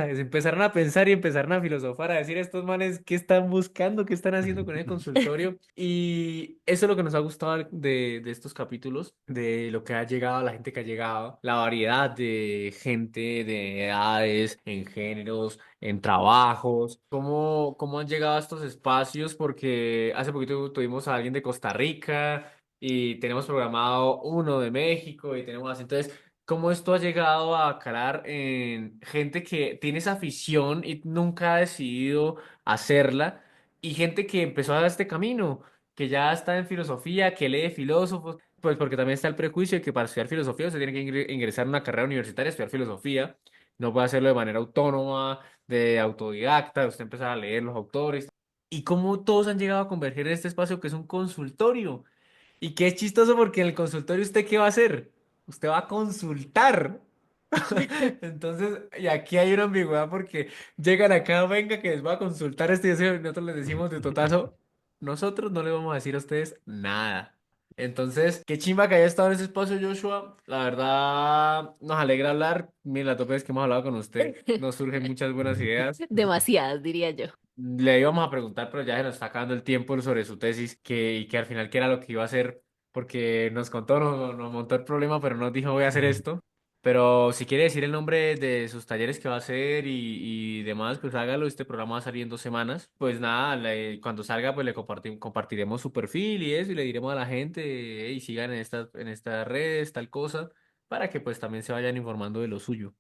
es empezaron a pensar y empezaron a filosofar, a decir estos manes qué están buscando, qué están haciendo con el consultorio. Y eso es lo que nos ha gustado de estos capítulos, de lo que ha llegado, la gente que ha llegado, la variedad de gente, de edades, en géneros, en trabajos, cómo han llegado a estos espacios, porque hace poquito tuvimos a alguien de Costa Rica y tenemos programado uno de México y tenemos así. Entonces, cómo esto ha llegado a calar en gente que tiene esa afición y nunca ha decidido hacerla, y gente que empezó a dar este camino, que ya está en filosofía, que lee filósofos. Pues porque también está el prejuicio de que para estudiar filosofía usted tiene que ingresar a una carrera universitaria, estudiar filosofía. No puede hacerlo de manera autónoma, de autodidacta, usted empezar a leer los autores, y cómo todos han llegado a converger en este espacio que es un consultorio. Y que es chistoso porque en el consultorio ¿usted qué va a hacer? Usted va a consultar. Entonces, y aquí hay una ambigüedad porque llegan acá, venga, que les voy a consultar este deseo, y nosotros les decimos de totazo, nosotros no le vamos a decir a ustedes nada. Entonces, qué chimba que haya estado en ese espacio, Joshua. La verdad, nos alegra hablar. Mira, las dos veces que hemos hablado con usted, nos surgen muchas buenas ideas. Demasiadas, diría yo. Le íbamos a preguntar, pero ya se nos está acabando el tiempo sobre su tesis, y que al final qué era lo que iba a hacer, porque nos contó, nos montó el problema, pero nos dijo voy a hacer esto. Pero si quiere decir el nombre de sus talleres que va a hacer y demás, pues hágalo. Este programa va a salir en 2 semanas. Pues nada, cuando salga, pues le compartiremos su perfil y eso, y le diremos a la gente, y sigan en estas redes, tal cosa, para que pues también se vayan informando de lo suyo.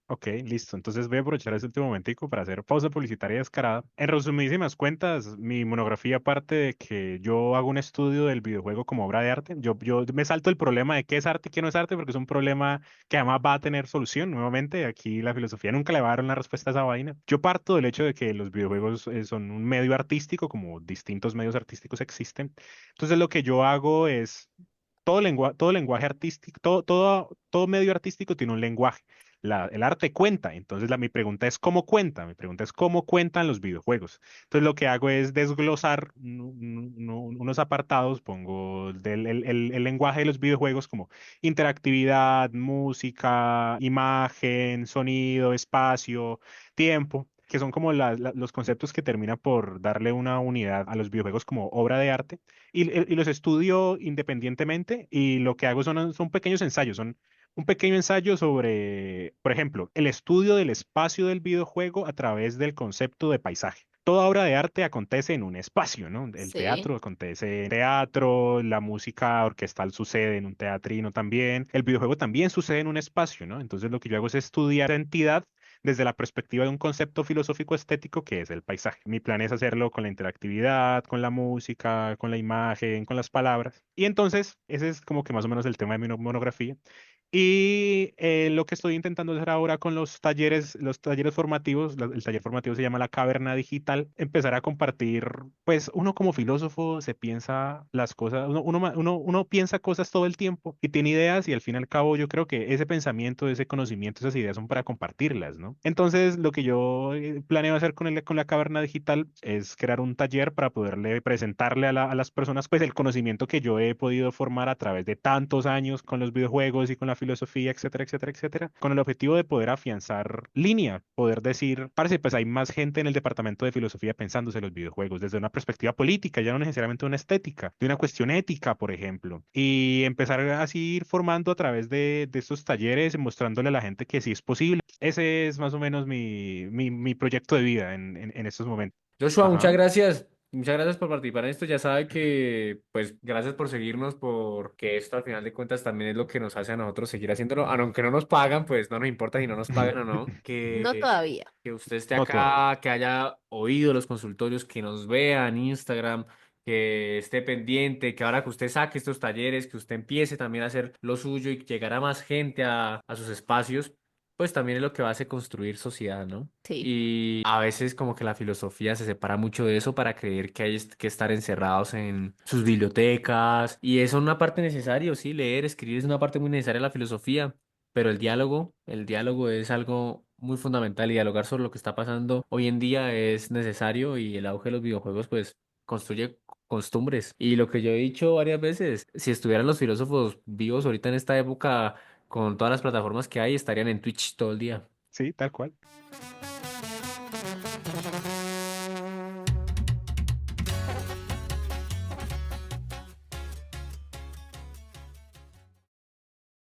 Ok, listo. Entonces voy a aprovechar este último momentico para hacer pausa publicitaria descarada. En resumidísimas cuentas, mi monografía parte de que yo hago un estudio del videojuego como obra de arte. Yo me salto el problema de qué es arte y qué no es arte, porque es un problema que además va a tener solución. Nuevamente, aquí la filosofía nunca le va a dar una respuesta a esa vaina. Yo parto del hecho de que los videojuegos son un medio artístico, como distintos medios artísticos existen. Entonces lo que yo hago es todo lenguaje artístico, todo medio artístico tiene un lenguaje. El arte cuenta, entonces mi pregunta es ¿cómo cuenta? Mi pregunta es ¿cómo cuentan los videojuegos? Entonces lo que hago es desglosar unos apartados, pongo el lenguaje de los videojuegos como interactividad, música, imagen, sonido, espacio, tiempo, que son como los conceptos que terminan por darle una unidad a los videojuegos como obra de arte y los estudio independientemente y lo que hago son pequeños ensayos, son un pequeño ensayo sobre, por ejemplo, el estudio del espacio del videojuego a través del concepto de paisaje. Toda obra de arte acontece en un espacio, ¿no? El Sí. teatro acontece en teatro, la música orquestal sucede en un teatrino también, el videojuego también sucede en un espacio, ¿no? Entonces lo que yo hago es estudiar la entidad desde la perspectiva de un concepto filosófico estético que es el paisaje. Mi plan es hacerlo con la interactividad, con la música, con la imagen, con las palabras. Y entonces, ese es como que más o menos el tema de mi monografía. Y lo que estoy intentando hacer ahora con los talleres formativos, el taller formativo se llama La Caverna Digital, empezar a compartir, pues uno como filósofo se piensa las cosas, uno piensa cosas todo el tiempo y tiene ideas y al fin y al cabo yo creo que ese pensamiento, ese conocimiento, esas ideas son para compartirlas, ¿no? Entonces lo que yo planeo hacer con la Caverna Digital es crear un taller para poderle presentarle a las personas pues el conocimiento que yo he podido formar a través de tantos años con los videojuegos y con la filosofía, etcétera, etcétera, etcétera, con el objetivo de poder afianzar línea, poder decir, parce, pues hay más gente en el departamento de filosofía pensándose los videojuegos desde una perspectiva política, ya no necesariamente una estética, de una cuestión ética, por ejemplo, y empezar así ir formando a través de estos talleres, mostrándole a la gente que sí es posible. Ese es más o menos mi proyecto de vida en estos momentos. Joshua, muchas Ajá. gracias. Muchas gracias por participar en esto. Ya sabe que, pues, gracias por seguirnos, porque esto al final de cuentas también es lo que nos hace a nosotros seguir haciéndolo. Aunque no nos pagan, pues no nos importa si no nos pagan o no. No todavía. Que usted esté No todavía. acá, que haya oído los consultorios, que nos vea en Instagram, que esté pendiente, que ahora que usted saque estos talleres, que usted empiece también a hacer lo suyo y llegar a más gente a sus espacios, pues también es lo que va a hacer construir sociedad, ¿no? Sí. Y a veces como que la filosofía se separa mucho de eso para creer que hay que estar encerrados en sus bibliotecas. Y eso es una parte necesaria, sí, leer, escribir es una parte muy necesaria de la filosofía. Pero el diálogo es algo muy fundamental y dialogar sobre lo que está pasando hoy en día es necesario y el auge de los videojuegos pues construye costumbres. Y lo que yo he dicho varias veces, si estuvieran los filósofos vivos ahorita en esta época con todas las plataformas que hay, estarían en Twitch todo el día. Sí, tal cual.